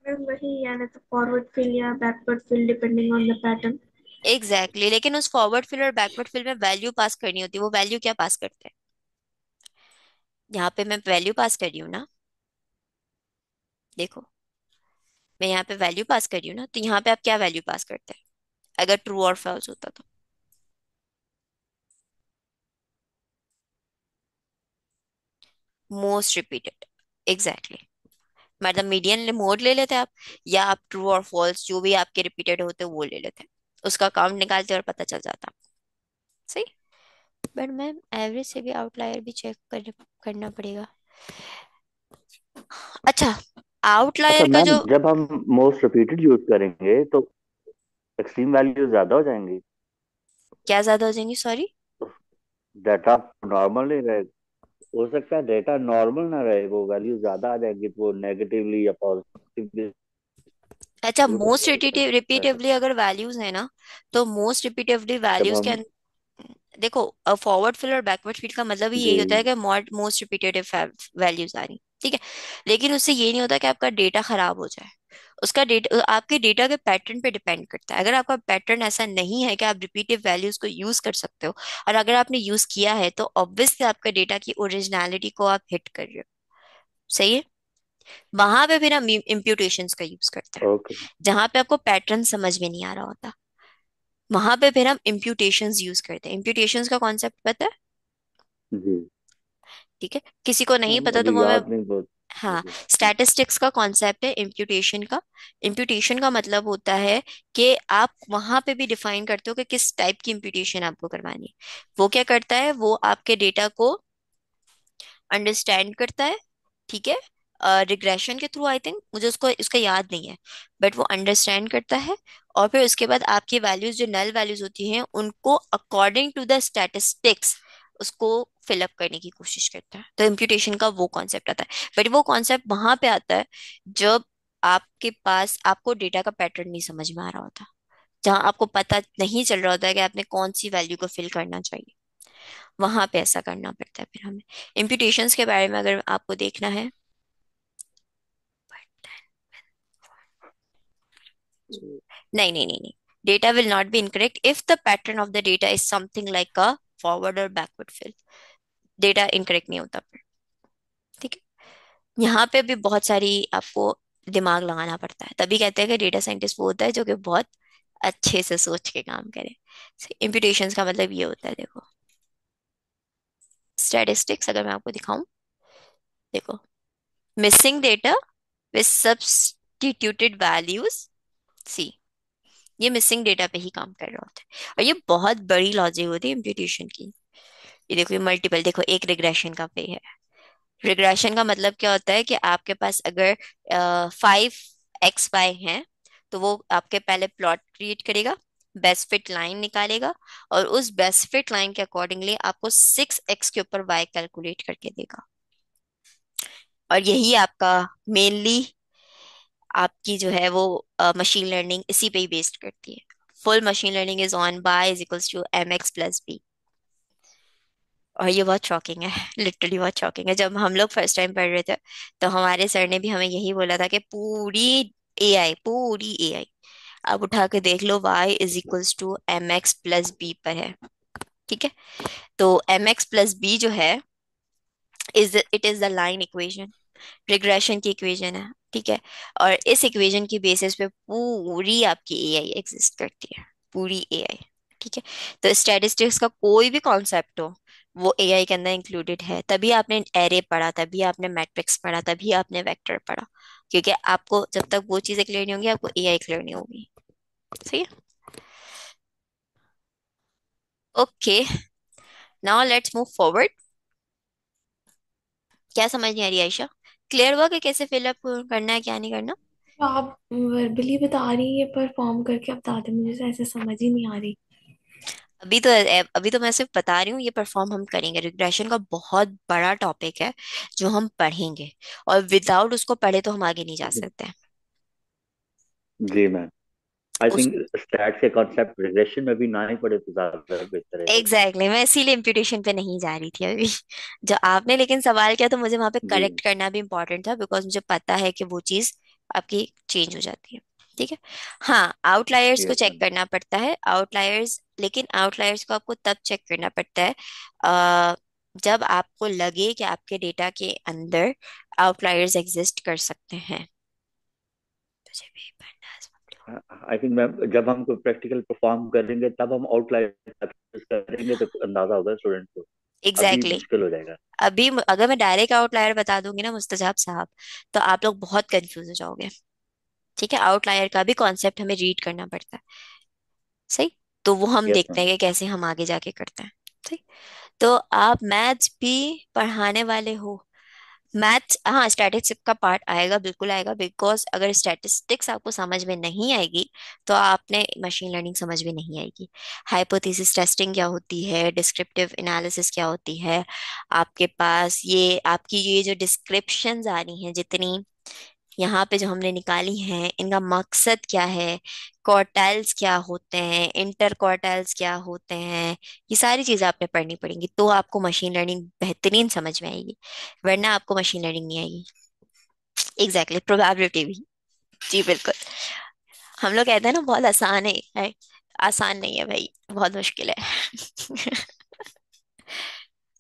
मैम वही, यानी तो फॉरवर्ड फिल या backward fill depending on the pattern. Exactly exactly. लेकिन उस फॉरवर्ड फिल और बैकवर्ड फिल में वैल्यू पास करनी होती है, वो वैल्यू क्या पास करते हैं? यहाँ पे मैं वैल्यू पास कर रही हूँ ना, देखो, मैं यहाँ पे वैल्यू पास कर रही हूँ ना, तो यहाँ पे आप क्या वैल्यू पास करते हैं अगर ट्रू और फॉल्स होता तो? Most repeated, exactly. मतलब मीडियन मोड ले लेते आप, या आप ट्रू और फॉल्स जो भी आपके रिपीटेड होते वो ले लेते, उसका काउंट निकालते और पता चल जाता। सही। बट मैम एवरेज से भी आउटलायर भी चेक करना पड़ेगा। अच्छा, अच्छा आउटलायर का मैम, जो, जब हम मोस्ट रिपीटेड यूज करेंगे तो एक्सट्रीम वैल्यू ज्यादा हो जाएंगी, क्या ज्यादा हो जाएंगी, सॉरी? डाटा नॉर्मल नहीं रहेगा। हो सकता है डेटा नॉर्मल ना रहे, वो वैल्यू ज्यादा आ जाएगी, तो वो नेगेटिवली या पॉजिटिवली अच्छा, हो मोस्ट सकता है। रिपीटेडली अगर वैल्यूज है ना, तो मोस्ट रिपीटेडली जब वैल्यूज के हम देखो, फॉरवर्ड फिल और बैकवर्ड फिल का मतलब ही जी यही होता है कि मोस्ट रिपीटेटिव वैल्यूज आ रही, ठीक है। लेकिन उससे ये नहीं होता कि आपका डेटा खराब हो जाए। उसका डेटा आपके डेटा के पैटर्न पे डिपेंड करता है। अगर आपका पैटर्न ऐसा नहीं है कि आप रिपीटिव वैल्यूज को यूज कर सकते हो, और अगर आपने यूज किया है, तो ऑब्वियसली आपका डेटा की ओरिजिनलिटी को आप हिट कर रहे हो। सही है। वहां पे फिर हम इम्प्यूटेशंस का यूज करते हैं, ओके जहां पे आपको पैटर्न समझ में नहीं आ रहा होता, वहां पे फिर हम इम्प्यूटेशंस यूज करते हैं। इम्प्यूटेशंस का कॉन्सेप्ट पता है? जी। ठीक है, किसी को नहीं हम पता तो अभी मैं, याद नहीं बहुत। हाँ, जी स्टैटिस्टिक्स का कॉन्सेप्ट है इम्प्यूटेशन का। इम्प्यूटेशन का मतलब होता है कि आप वहां पे भी डिफाइन करते हो कि किस टाइप की इम्प्यूटेशन आपको करवानी है। वो क्या करता है, वो आपके डेटा को अंडरस्टैंड करता है, ठीक है, रिग्रेशन के थ्रू, आई थिंक, मुझे उसको इसका याद नहीं है, बट वो अंडरस्टैंड करता है। और फिर उसके बाद आपकी वैल्यूज जो नल वैल्यूज होती हैं, उनको अकॉर्डिंग टू द स्टैटिस्टिक्स उसको फिलअप करने की कोशिश करता है। तो इम्प्यूटेशन का वो कॉन्सेप्ट आता है। बट वो कॉन्सेप्ट वहां पे आता है जब आपके पास आपको डेटा का पैटर्न नहीं समझ में आ रहा होता, जहां आपको पता नहीं चल रहा होता है कि आपने कौन सी वैल्यू को फिल करना चाहिए, वहां पे ऐसा करना पड़ता है फिर हमें। इम्प्यूटेशंस के बारे में अगर आपको देखना है, नहीं नहीं नहीं नहीं, data will not be incorrect if the pattern of the data is something like a forward और बैकवर्ड फिल। डेटा इनकरेक्ट नहीं होता फिर, ठीक है। यहाँ पे भी बहुत सारी आपको दिमाग लगाना पड़ता है, तभी कहते हैं कि डेटा साइंटिस्ट वो होता है जो कि बहुत अच्छे से सोच के काम करे। इम्प्यूटेशंस का मतलब ये होता है, देखो, स्टैटिस्टिक्स अगर मैं आपको दिखाऊं, देखो, missing data with substituted values, see, ये मिसिंग डेटा पे ही काम कर रहा होता है। और ये बहुत बड़ी लॉजिक होती है इम्प्यूटेशन की। ये देखो, ये मल्टीपल, देखो, एक रिग्रेशन का पे है। रिग्रेशन का मतलब क्या होता है कि आपके पास अगर 5XY है, तो वो आपके पहले प्लॉट क्रिएट करेगा, बेस्ट फिट लाइन निकालेगा, और उस बेस्ट फिट लाइन के अकॉर्डिंगली आपको 6X के ऊपर Y कैलकुलेट करके देगा। और यही आपका मेनली आपकी जो है वो मशीन लर्निंग इसी पे ही बेस्ड करती है। Full machine learning is on by is equals to MX+B। और ये बहुत शॉकिंग है, लिटरली बहुत शॉकिंग है। जब हम लोग फर्स्ट टाइम पढ़ रहे थे, तो हमारे सर ने भी हमें यही बोला था कि पूरी एआई आप उठा के देख लो, Y = MX+B पर है, ठीक है। तो MX+B जो है, it is the line equation, regression की इक्वेशन है, ठीक है। और इस इक्वेशन की बेसिस पे पूरी आपकी एआई एग्जिस्ट करती है, पूरी एआई, ठीक है। तो स्टैटिस्टिक्स का कोई भी कॉन्सेप्ट हो, वो एआई के अंदर इंक्लूडेड है। तभी आपने एरे पढ़ा, तभी आपने मैट्रिक्स पढ़ा, तभी आपने वेक्टर पढ़ा, क्योंकि आपको जब तक वो चीजें क्लियर नहीं होंगी, आपको एआई क्लियर नहीं होगी। सही है। Okay, now let's move forward. क्या समझ नहीं आ रही आयशा? क्लियर हुआ कि कैसे फिलअप करना है, क्या नहीं करना? तो आप वर्बली बता रही है पर फॉर्म करके आप बता दे, मुझे तो ऐसे समझ ही नहीं आ रही। अभी तो मैं सिर्फ बता रही हूँ, ये परफॉर्म हम करेंगे। रिग्रेशन का बहुत बड़ा टॉपिक है जो हम पढ़ेंगे, और विदाउट उसको पढ़े तो हम आगे नहीं जा जी सकते हैं। जी मैम। आई उस थिंक स्टैट्स के कॉन्सेप्ट रिग्रेशन में भी ना ही पड़े तो ज्यादा बेहतर रहेगा। एग्जैक्टली exactly, मैं इसीलिए इम्प्यूटेशन पे नहीं जा रही थी अभी। जो आपने लेकिन सवाल किया, तो मुझे वहां पे जी करेक्ट करना भी इंपॉर्टेंट था, बिकॉज मुझे पता है कि वो चीज आपकी चेंज हो जाती है। ठीक है। हाँ, आउटलायर्स को यस चेक मैम। करना पड़ता है, आउटलायर्स, लेकिन आउटलायर्स को आपको तब चेक करना पड़ता है अ, जब आपको लगे कि आपके डेटा के अंदर आउटलायर्स एग्जिस्ट कर सकते हैं। तुझे भी पढ़ना है। आई थिंक मैम जब हम कोई प्रैक्टिकल परफॉर्म करेंगे तब हम आउटलाइन करेंगे तो अंदाजा होगा स्टूडेंट को। अभी एग्जैक्टली मुश्किल हो जाएगा। अभी अगर मैं डायरेक्ट आउटलायर बता दूंगी ना मुस्तजाब साहब, तो आप लोग बहुत कंफ्यूज हो जाओगे। ठीक है, आउटलायर का भी कॉन्सेप्ट हमें रीड करना पड़ता है। सही। तो वो हम यस देखते मैम। हैं कि कैसे हम आगे जाके करते हैं। सही। तो आप मैथ्स भी पढ़ाने वाले हो? मैथ्स, हाँ, स्टैटिस्टिक्स का पार्ट आएगा, बिल्कुल आएगा, बिकॉज अगर स्टैटिस्टिक्स आपको समझ में नहीं आएगी तो आपने मशीन लर्निंग समझ में नहीं आएगी। हाइपोथेसिस टेस्टिंग क्या होती है, डिस्क्रिप्टिव एनालिसिस क्या होती है, आपके पास ये आपकी ये जो डिस्क्रिप्शंस आ रही हैं जितनी यहाँ पे जो हमने निकाली हैं, इनका मकसद क्या है, क्वार्टाइल्स क्या होते हैं, इंटर क्वार्टाइल्स क्या होते हैं, ये सारी चीजें आपने पढ़नी पड़ेंगी, तो आपको मशीन लर्निंग बेहतरीन समझ में आएगी, वरना आपको मशीन लर्निंग नहीं आएगी। एग्जैक्टली, प्रोबेबिलिटी भी। जी बिल्कुल। हम लोग कहते हैं ना बहुत आसान है, आसान नहीं है भाई, बहुत मुश्किल है।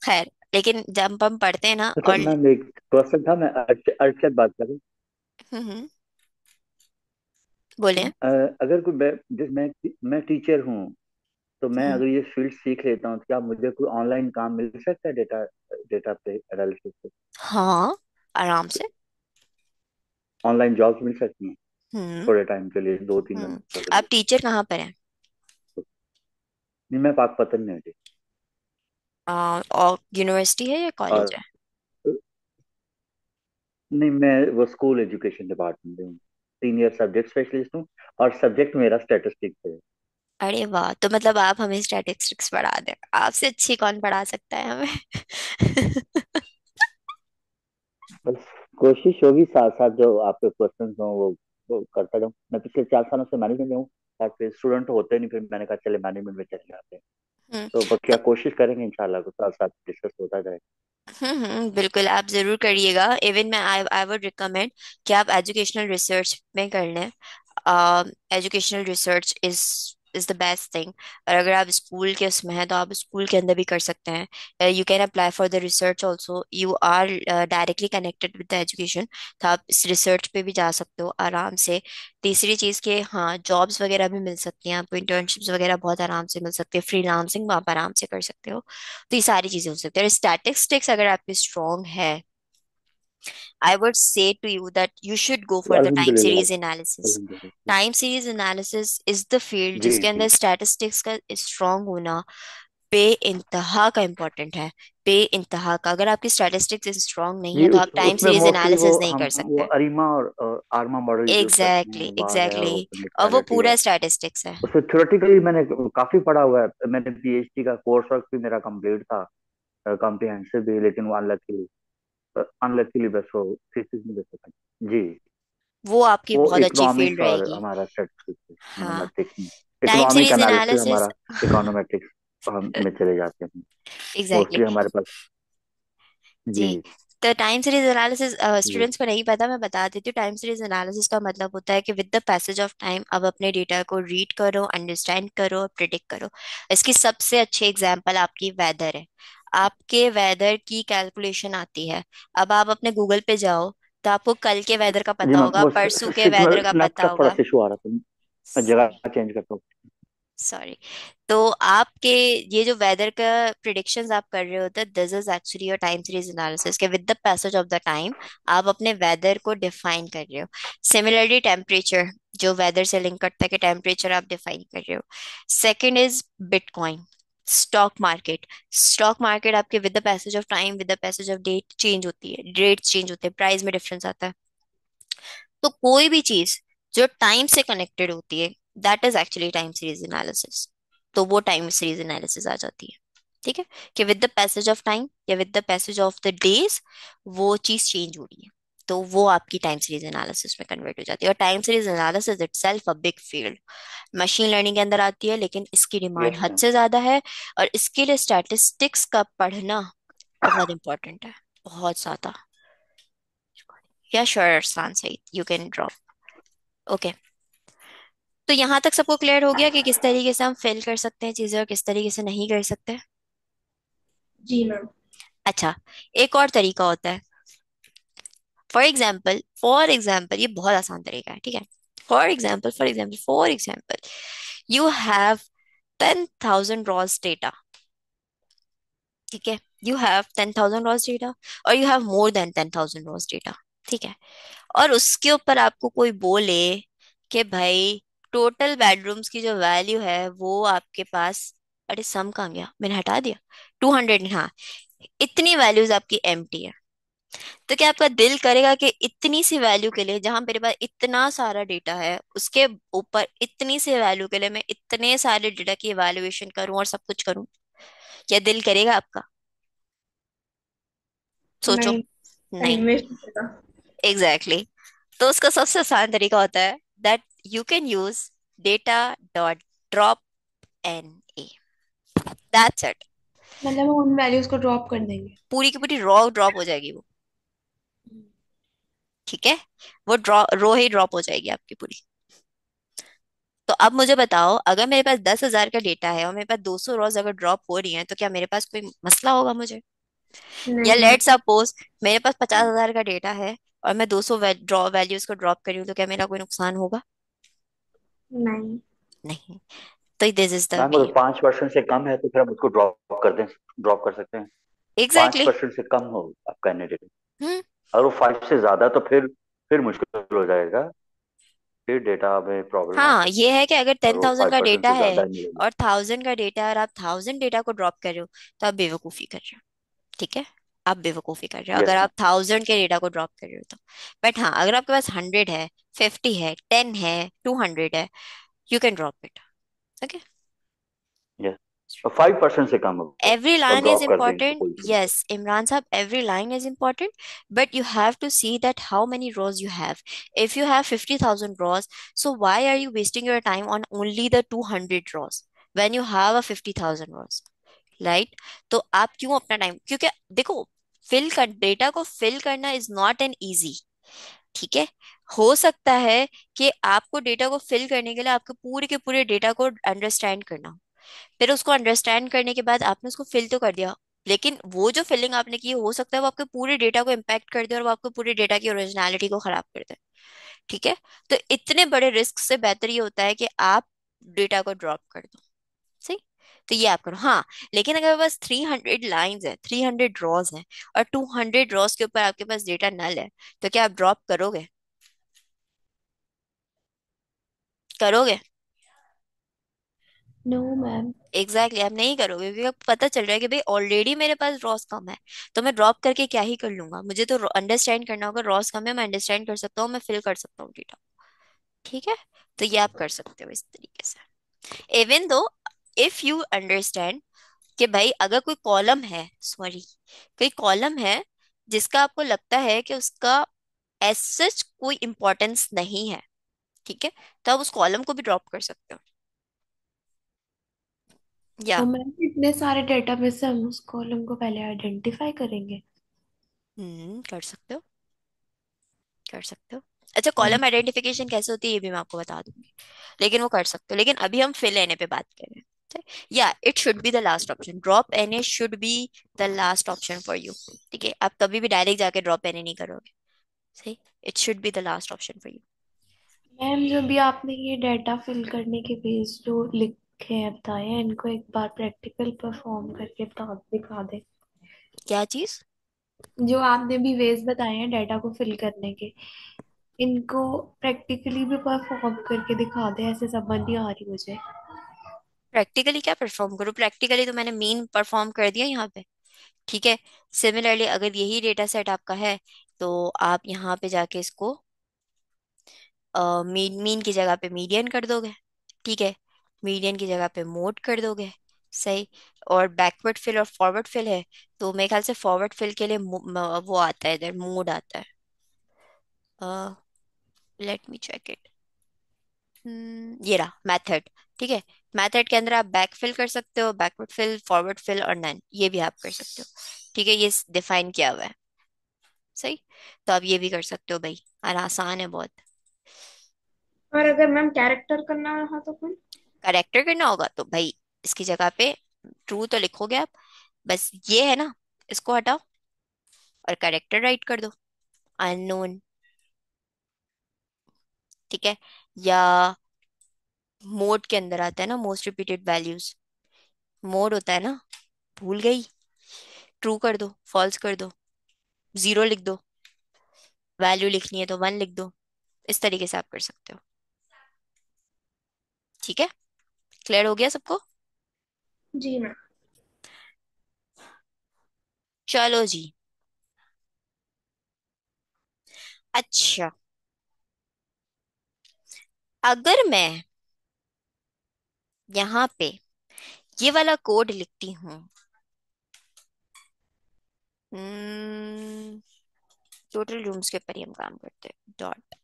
खैर, लेकिन जब हम पढ़ते हैं ना अच्छा और मैम एक क्वेश्चन था। मैं अरशद बात कर रहा हम्म, बोले। हूँ। अगर कोई मैं टीचर हूँ तो मैं हम्म, अगर ये फील्ड सीख लेता हूँ तो क्या मुझे कोई ऑनलाइन काम मिल सकता है डेटा डेटा पे एनालिसिस पे? हाँ, आराम से। ऑनलाइन जॉब्स मिल सकती हैं हम्म। थोड़े टाइम के लिए, 2-3 घंटे के आप लिए? टीचर कहाँ पर हैं? नहीं मैं पाकपतन में हूँ जी। और यूनिवर्सिटी है या कॉलेज और है? नहीं मैं वो स्कूल एजुकेशन डिपार्टमेंट में हूँ, सीनियर सब्जेक्ट स्पेशलिस्ट हूँ और सब्जेक्ट मेरा स्टैटिस्टिक्स है। अरे वाह, तो मतलब आप हमें स्टैटिस्टिक्स पढ़ा दें, आपसे अच्छी कौन पढ़ा सकता है हमें? बस कोशिश होगी, साथ साथ जो आपके क्वेश्चन हो वो करता जाऊँ। मैं पिछले 4 सालों से मैनेजमेंट में हूँ और फिर स्टूडेंट होते नहीं, फिर मैंने कहा चले मैनेजमेंट में चले जाते हैं। हम्म। तो बस तो क्या कोशिश करेंगे इंशाल्लाह, को साथ साथ डिस्कस होता जाए। बिल्कुल आप जरूर करिएगा। इवन मैं आई आई वुड रिकमेंड कि आप एजुकेशनल रिसर्च में कर लें। Educational research is the best thing. और अगर आप स्कूल के उसमें हैं तो आप स्कूल के अंदर भी कर सकते हैं। You can apply for the research also, you are directly connected with the education, तो आप इस रिसर्च पे भी जा सकते हो आराम से। तीसरी चीज़ के, हाँ, जॉब्स वगैरह भी मिल सकती हैं आपको, इंटर्नशिप्स वगैरह बहुत आराम से मिल सकती है, फ्रीलांसिंग आप आराम से कर सकते हो। तो ये सारी चीजें हो सकती है। और स्टैटिस्टिक्स अगर आपकी स्ट्रांग है, I would say to you that you should go तो फॉर द टाइम अल्हम्दुलिल्लाह। Series analysis. अल्हम्दुलिल्लाह। Time series analysis is the field जी जिसके अंदर जी स्टैटिस्टिक्स का स्ट्रांग होना पे इंतहा का इम्पोर्टेंट है। पे इंतहा का, अगर आपकी स्टैटिस्टिक्स स्ट्रांग नहीं जी। है तो आप टाइम उसमें सीरीज मोस्टली वो एनालिसिस नहीं हम कर वो सकते। अरिमा और आर्मा मॉडल यूज करते एग्जैक्टली हैं, वाग है और एग्जैक्टली, ओपन और वो डिक्शनरिटी है। पूरा स्टैटिस्टिक्स है। उसमें थ्योरेटिकली मैंने काफी पढ़ा हुआ है। मैंने पीएचडी का कोर्स वर्क भी मेरा कंप्लीट था, कॉम्प्रिहेंसिव भी, लेकिन वो अनलकीली अनलकीली बस वो थीसिस में दे सका जी। वो आपकी वो बहुत अच्छी फील्ड इकोनॉमिक्स और रहेगी। हमारा स्टैटिस्टिक्स हाँ, इकोनोमेट्रिक्स में, time economic series analysis analysis. हमारा इकोनोमेट्रिक्स हम में चले जाते हैं एग्जैक्टली। मोस्टली हमारे पास। जी। जी तो टाइम सीरीज एनालिसिस जी स्टूडेंट्स को नहीं पता, मैं बता देती हूँ। टाइम सीरीज एनालिसिस का मतलब होता है कि with the passage of time अब अपने डेटा को रीड करो, अंडरस्टैंड करो, प्रिडिक्ट करो। इसकी सबसे अच्छी एग्जांपल आपकी वेदर है। आपके वेदर की कैलकुलेशन आती है, अब आप अपने गूगल पे जाओ तो आपको कल के वेदर का जी पता मैम। होगा, वो परसों के सिग्नल वेदर का नेट पता का थोड़ा होगा। सा इशू आ रहा था, मैं जगह चेंज करता हूँ। सॉरी। तो आपके ये जो वेदर का प्रिडिक्शंस आप कर रहे होते हैं, this is actually your time series analysis के with the passage of the time आप अपने वेदर को डिफाइन कर रहे हो। सिमिलरली टेम्परेचर, जो वेदर से लिंक करता है कि टेम्परेचर आप डिफाइन कर रहे हो। Second is bitcoin, stock market. Stock market आपके with the passage of time, with the passage of date change होती है, डेट चेंज होते हैं, प्राइस में डिफरेंस आता है। तो कोई भी चीज जो टाइम से कनेक्टेड होती है, that is actually time series analysis. तो वो टाइम सीरीज एनालिसिस आ जाती है। ठीक है, कि with the passage of time या with the passage of the days वो चीज चेंज हो रही है, तो वो आपकी टाइम सीरीज एनालिसिस में कन्वर्ट हो जाती है। और time series analysis itself a big field, machine learning के अंदर आती है, लेकिन इसकी डिमांड यस हद मैम। से ज्यादा है। और इसके लिए स्टैटिस्टिक्स का पढ़ना बहुत इंपॉर्टेंट है, बहुत ज्यादा। या sure Arsalan Saeed, you can drop. Okay, तो यहाँ तक सबको क्लियर हो गया कि किस तरीके से हम फिल कर सकते हैं चीजें और किस तरीके से नहीं कर सकते। जी मैम। अच्छा, एक और तरीका होता है। फॉर एग्जाम्पल ये बहुत आसान तरीका है, ठीक है। For example you have 10,000 Ross data, ठीक है। यू हैव 10,000 रॉस डेटा और you have more than 10,000 Ross data, ठीक है। और उसके ऊपर आपको कोई बोले कि भाई टोटल बेडरूम्स की जो वैल्यू है वो आपके पास, अरे सम कहाँ गया, मैंने हटा दिया, 200, हाँ, इतनी वैल्यूज आपकी एम्प्टी है। तो क्या आपका दिल करेगा कि इतनी सी वैल्यू के लिए, जहां मेरे पास इतना सारा डेटा है उसके ऊपर इतनी सी वैल्यू के लिए मैं इतने सारे डेटा की इवैल्यूएशन करूं और सब कुछ करूं? क्या दिल करेगा आपका? सोचो। नहीं, नहीं। टाइम वेस्ट होगा। Exactly exactly. तो उसका सबसे आसान तरीका होता है that you can use data dot drop N A, that's it. मतलब हम उन वैल्यूज को ड्रॉप कर देंगे। पूरी की पूरी रॉ ड्रॉप हो जाएगी वो, ठीक है। वो ड्रॉ रो ही ड्रॉप हो जाएगी आपकी पूरी। तो अब मुझे बताओ, अगर मेरे पास 10,000 का डेटा है और मेरे पास 200 रॉज अगर ड्रॉप हो रही हैं तो क्या मेरे पास कोई मसला होगा मुझे? या नहीं लेट मैम। सपोज मेरे पास 50,000 का डेटा है और मैं 200 ड्रॉ वैल्यूज को ड्रॉप कर रही हूँ, तो क्या मेरा कोई नुकसान होगा? नहीं। नहीं। तो दिस इज द मैम वे। अगर 5% से कम है तो फिर हम उसको ड्रॉप कर दें, ड्रॉप कर सकते हैं। पांच एग्जैक्टली। परसेंट से कम हो आपका कैंडिडेट, हम्म। अगर वो 5 से ज्यादा तो फिर मुश्किल हो जाएगा, फिर डेटा में प्रॉब्लम आ हाँ, सकती ये है। है कि अगर और टेन वो थाउजेंड फाइव का परसेंट डेटा से है ज्यादा ही मिलेगी। और 1,000 का डेटा है और आप 1,000 डेटा को ड्रॉप कर रहे हो, तो आप बेवकूफ़ी कर रहे हो, ठीक है। आप बेवकूफ़ी कर रहे हो अगर यस आप मैम। 1,000 के डेटा को ड्रॉप कर रहे हो तो। बट हाँ, अगर आपके पास 100 है, 50 है, 10 है, 200 है, you can drop it. Okay. Yes, और 5% से कम हो Every और line is ड्रॉप कर दें तो important. कोई इशू नहीं है। Yes, Imran Sahab, every line is important, but you have to see that how many rows you have. If you have 50,000 rows, so why are you wasting your time on only the 200 rows when you have a 50,000 rows? Right. तो आप क्यों अपना टाइम, क्योंकि देखो, फिल कर डेटा को फिल करना इज नॉट एन इजी, ठीक है। हो सकता है कि आपको डेटा को फिल करने के लिए आपके पूरे के पूरे डेटा को अंडरस्टैंड करना हो, फिर उसको अंडरस्टैंड करने के बाद आपने उसको फिल तो कर दिया, लेकिन वो जो फिलिंग आपने की हो सकता है वो आपके पूरे डेटा को इम्पैक्ट कर दे और वो आपके पूरे डेटा की ओरिजिनलिटी को खराब कर दे, ठीक है। तो इतने बड़े रिस्क से बेहतर ये होता है कि आप डेटा को ड्रॉप कर दो, सही। तो ये आप करो, हाँ। लेकिन अगर बस 300 लाइन्स है, 300 ड्रॉज है और 200 ड्रॉज के ऊपर आपके पास डेटा नल है, तो क्या आप ड्रॉप करोगे? करोगे? No ma'am. एग्जैक्टली आप नहीं करोगे, क्योंकि आपको पता चल रहा है कि भाई ऑलरेडी मेरे पास रॉस कम है, तो मैं ड्रॉप करके क्या ही कर लूंगा, मुझे तो अंडरस्टैंड करना होगा, रॉस कम है, मैं अंडरस्टैंड कर सकता हूँ, मैं फिल कर सकता हूँ डेटा, ठीक है। तो ये आप कर सकते हो इस तरीके से। Even though, if you understand कि भाई अगर कोई कॉलम है, सॉरी, कोई कॉलम है जिसका आपको लगता है कि उसका एज सच कोई इंपॉर्टेंस नहीं है, ठीक है, तो आप उस कॉलम को भी ड्रॉप कर सकते हो। तो या मैम इतने सारे डेटाबेस से हम उस कॉलम को पहले आइडेंटिफाई करेंगे। कर सकते हो, कर सकते हो। अच्छा, कॉलम आइडेंटिफिकेशन कैसे होती है ये भी मैं आपको बता दूंगी, लेकिन वो कर सकते हो, लेकिन अभी हम फिल एनए पे बात कर रहे हैं। या it should be the last option, drop NA should be the last option for you, ठीक है। आप कभी भी डायरेक्ट जाके ड्रॉप एनए नहीं करोगे, सही। It should be the last option for you. Ma'am जो भी आपने ये डाटा फिल करने के बेस जो लिखे हैं बताए हैं, इनको एक बार प्रैक्टिकल परफॉर्म करके बता दिखा दे। क्या चीज? जो आपने भी वेज बताए हैं डाटा को फिल करने के, इनको प्रैक्टिकली भी परफॉर्म करके दिखा दे, ऐसे समझ नहीं आ रही मुझे। प्रैक्टिकली क्या परफॉर्म करूँ? प्रैक्टिकली तो मैंने मीन परफॉर्म कर दिया यहाँ पे, ठीक है। सिमिलरली अगर यही डेटा सेट आपका है तो आप यहाँ पे जाके इसको मीन मीन की जगह पे मीडियन कर दोगे, ठीक है। मीडियन की जगह पे मोड कर दोगे, सही। और बैकवर्ड फिल और फॉरवर्ड फिल है, तो मेरे ख्याल से फॉरवर्ड फिल के लिए वो आता है, इधर मोड आता है। Let me check it. ये रहा मेथड, ठीक है। मेथड के अंदर आप बैक फिल कर सकते हो, बैकवर्ड फिल, फॉरवर्ड फिल और नन, ये भी आप कर सकते हो, ठीक है। ये डिफाइन किया हुआ है। सही। तो आप ये भी कर सकते हो भाई, और आसान है बहुत। और अगर मैम कैरेक्टर करना रहा तो फिर? करेक्टर करना होगा तो भाई इसकी जगह पे ट्रू तो लिखोगे आप, बस ये है ना, इसको हटाओ और करेक्टर राइट कर दो, अननोन। ठीक है। या मोड के अंदर आता है ना, मोस्ट रिपीटेड वैल्यूज, मोड होता है ना, भूल गई, ट्रू कर दो, फॉल्स कर दो, जीरो लिख दो, वैल्यू लिखनी है तो वन लिख दो। इस तरीके से आप कर सकते हो। ठीक है, क्लियर हो गया सबको? जी मैम। चलो जी। अच्छा, अगर मैं यहाँ पे ये वाला कोड लिखती हूँ, टोटल रूम्स के ऊपर ही हम काम करते हैं, डॉट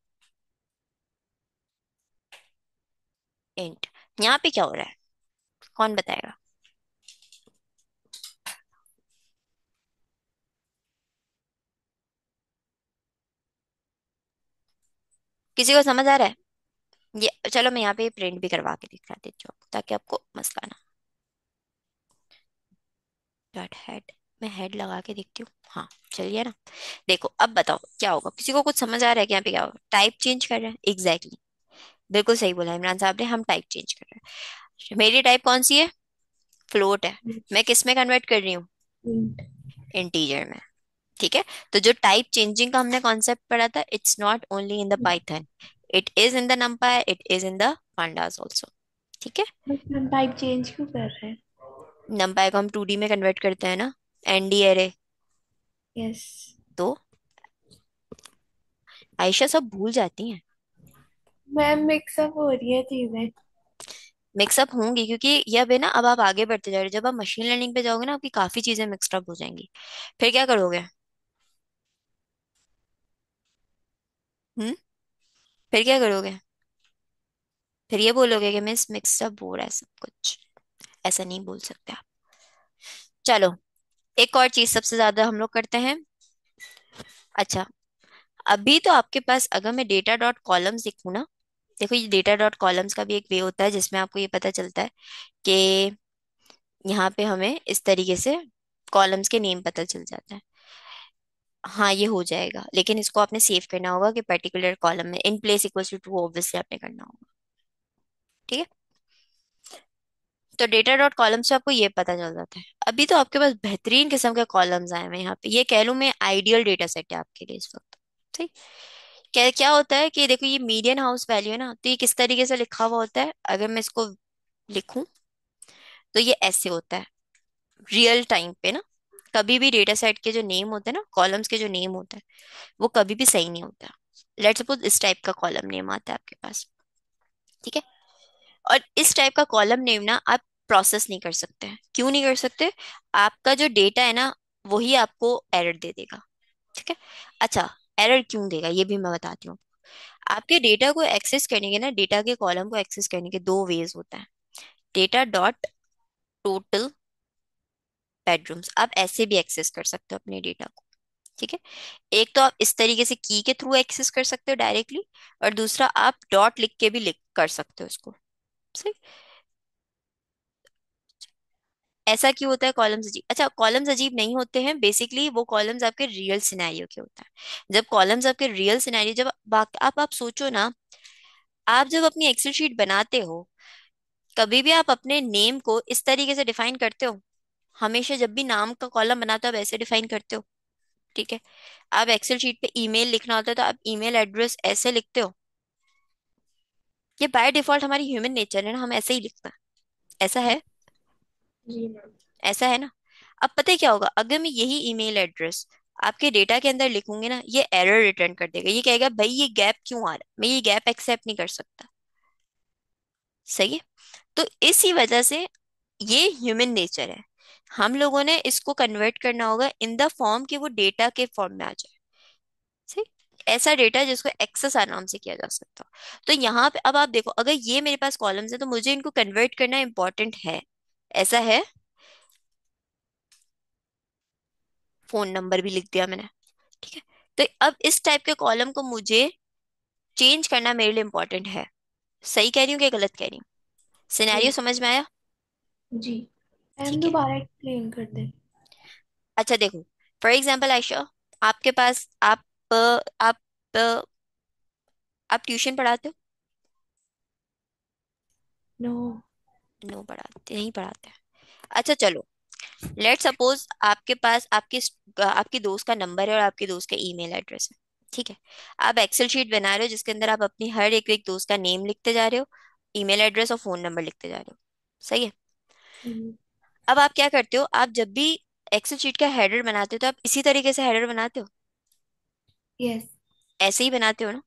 इंट, यहाँ पे क्या हो रहा है, कौन बताएगा? किसी को समझ आ रहा है? ये चलो मैं यहाँ पे प्रिंट भी करवा के दिखा देती हूँ ताकि आपको मसला ना। डॉट हेड, मैं हेड लगा के देखती हूँ। हाँ, चलिए ना। देखो अब बताओ क्या होगा, किसी को कुछ समझ आ रहा है कि यहाँ पे क्या होगा? टाइप चेंज कर रहे हैं, एग्जैक्टली exactly. बिल्कुल सही बोला इमरान साहब ने, हम टाइप चेंज कर रहे हैं। मेरी टाइप कौन सी है? फ्लोट है। मैं किस में कन्वर्ट कर रही हूँ? Int। इंटीजर में। ठीक है। तो जो टाइप चेंजिंग का हमने कॉन्सेप्ट पढ़ा था, it's not only in the Python, it is in the numpy, it is in the pandas also. ठीक है। बस हम टाइप चेंज क्यों कर रहे हैं? numpy को हम 2D में कन्वर्ट करते हैं ना, एनडी एरे। यस। तो आयशा सब भूल जाती हैं। मैम मिक्सअप हो रही है चीजें। मिक्सअप होंगी क्योंकि ये अब है ना, अब आप आगे बढ़ते जा रहे हो, जब आप मशीन लर्निंग पे जाओगे ना आपकी काफी चीजें मिक्सअप हो जाएंगी। फिर क्या करोगे? हम्म। फिर क्या करोगे? फिर ये बोलोगे कि मिस मिक्सअप हो रहा है सब कुछ। ऐसा नहीं बोल सकते आप। चलो, एक और चीज सबसे ज्यादा हम लोग करते हैं। अच्छा, अभी तो आपके पास अगर मैं डेटा डॉट कॉलम्स लिखूँ ना, देखो ये डेटा डॉट कॉलम्स का भी एक वे होता है जिसमें आपको ये पता चलता है कि यहाँ पे हमें इस तरीके से कॉलम्स के नेम पता चल जाता है। हाँ ये हो जाएगा, लेकिन इसको आपने सेव करना होगा कि पर्टिकुलर कॉलम में in place equals to true obviously आपने करना होगा। ठीक है। तो डेटा डॉट कॉलम्स से आपको ये पता चल जाता है। अभी तो आपके पास बेहतरीन किस्म के कॉलम्स आए हुए हैं यहाँ पे, ये कह लूँ मैं आइडियल डेटा सेट है आपके लिए इस वक्त। ठीक। क्या क्या होता है कि देखो ये मीडियन हाउस वैल्यू है ना, तो ये किस तरीके से लिखा हुआ होता है, अगर मैं इसको लिखूं तो ये ऐसे होता है रियल टाइम पे ना। कभी भी डेटा सेट के जो नेम होते हैं ना, कॉलम्स के जो नेम होते हैं, वो कभी भी सही नहीं होता। लेट्स सपोज इस टाइप का कॉलम नेम आता है आपके पास। ठीक है। और इस टाइप का कॉलम नेम ना आप प्रोसेस नहीं कर सकते हैं। क्यों नहीं कर सकते? आपका जो डेटा है ना, वही आपको एरर दे देगा। ठीक है। अच्छा, एरर क्यों देगा ये भी मैं बताती हूँ। आपके डेटा को एक्सेस करने के ना, डेटा के कॉलम को एक्सेस करने के दो वेज होते हैं। डेटा डॉट टोटल बेडरूम्स, आप ऐसे भी एक्सेस कर सकते हो अपने डेटा को। ठीक है। एक तो आप इस तरीके से की के थ्रू एक्सेस कर सकते हो डायरेक्टली, और दूसरा आप डॉट लिख के भी लिख कर सकते हो इसको। सही। ऐसा क्यों होता है कॉलम्स अजीब? अच्छा, कॉलम्स अजीब नहीं होते हैं, बेसिकली वो कॉलम्स आपके रियल सिनेरियो के होता है। जब कॉलम्स आपके रियल सिनेरियो, जब आप सोचो ना, आप जब अपनी एक्सेल शीट बनाते हो, कभी भी आप अपने नेम को इस तरीके से डिफाइन करते हो? हमेशा जब भी नाम का कॉलम बनाते हो आप ऐसे डिफाइन करते हो। ठीक है। आप एक्सेल शीट पे ईमेल लिखना होता है तो आप ईमेल एड्रेस ऐसे लिखते हो। ये बाय डिफॉल्ट हमारी ह्यूमन नेचर है ना, हम ऐसे ही लिखते हैं। ऐसा है? जी मैम। ऐसा है ना। अब पता है क्या होगा, अगर मैं यही ईमेल एड्रेस आपके डेटा के अंदर लिखूंगी ना, ये एरर रिटर्न कर देगा। ये कहेगा भाई ये गैप क्यों आ रहा है, मैं ये गैप एक्सेप्ट नहीं कर सकता। सही है। तो इसी वजह से ये ह्यूमन नेचर है, हम लोगों ने इसको कन्वर्ट करना होगा इन द फॉर्म कि वो डेटा के फॉर्म में आ जाए। सही। ऐसा डेटा जिसको एक्सेस आराम से किया जा सकता हो। तो यहाँ पे अब आप देखो, अगर ये मेरे पास कॉलम्स है तो मुझे इनको कन्वर्ट करना इंपॉर्टेंट है। ऐसा है। फोन नंबर भी लिख दिया मैंने। ठीक है। तो अब इस टाइप के कॉलम को मुझे चेंज करना मेरे लिए इंपॉर्टेंट है। सही कह रही हूँ कि गलत कह रही हूँ? जी। सिनेरियो समझ में आया? जी। मैम ठीक है। दोबारा एक्सप्लेन कर दें। अच्छा देखो, फॉर एग्जाम्पल आयशा, आपके पास आप अ, आप ट्यूशन पढ़ाते हो? नो। नो, पढ़ाते नहीं पढ़ाते? अच्छा चलो, लेट सपोज आपके पास आपकी दोस्त का नंबर है और आपकी दोस्त का ईमेल एड्रेस है। ठीक है। आप एक्सेल शीट बना रहे हो जिसके अंदर आप अपनी हर एक दोस्त का नेम लिखते जा रहे हो, ईमेल एड्रेस और फोन नंबर लिखते जा रहे हो। सही है। अब आप क्या करते हो, आप जब भी एक्सेल शीट का हेडर बनाते हो तो आप इसी तरीके से हेडर बनाते हो, यस। ऐसे ही बनाते हो ना?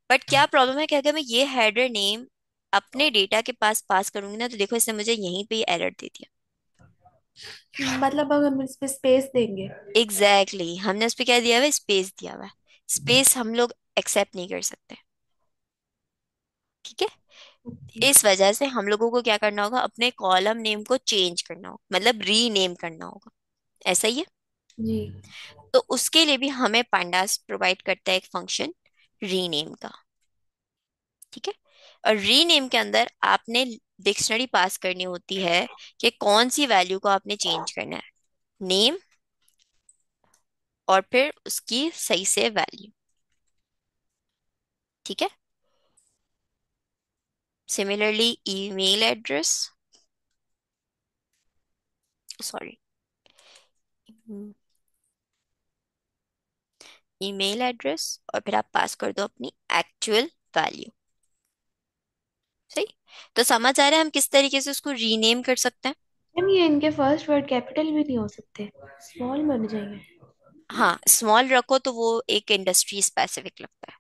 बट क्या प्रॉब्लम है कि अगर मैं ये हेडर नेम अपने डेटा के पास पास करूंगी ना, तो देखो इसने मुझे यहीं पे एरर दे दिया। मतलब अब हम इस पे स्पेस देंगे। Exactly exactly. हमने उस पर क्या दिया हुआ है? स्पेस दिया हुआ है। स्पेस हम लोग एक्सेप्ट नहीं कर सकते। ठीक है। ओके। इस वजह से हम लोगों को क्या करना होगा, अपने कॉलम नेम को चेंज करना होगा, मतलब रीनेम करना होगा। ऐसा ही है। जी। तो उसके लिए भी हमें पांडास प्रोवाइड करता है एक फंक्शन रीनेम का। ठीक है। और रीनेम के अंदर आपने डिक्शनरी पास करनी होती है कि कौन सी वैल्यू को आपने चेंज करना है, नेम और फिर उसकी सही से वैल्यू। ठीक है। Similarly email address, sorry, email address, और फिर आप पास कर दो अपनी एक्चुअल वैल्यू। सही। तो समझ आ रहा है हम किस तरीके से उसको रीनेम कर सकते हैं? मैम ये इनके फर्स्ट वर्ड कैपिटल भी नहीं हो सकते, स्मॉल बन जाएंगे। हाँ, स्मॉल रखो तो वो एक इंडस्ट्री स्पेसिफिक लगता है।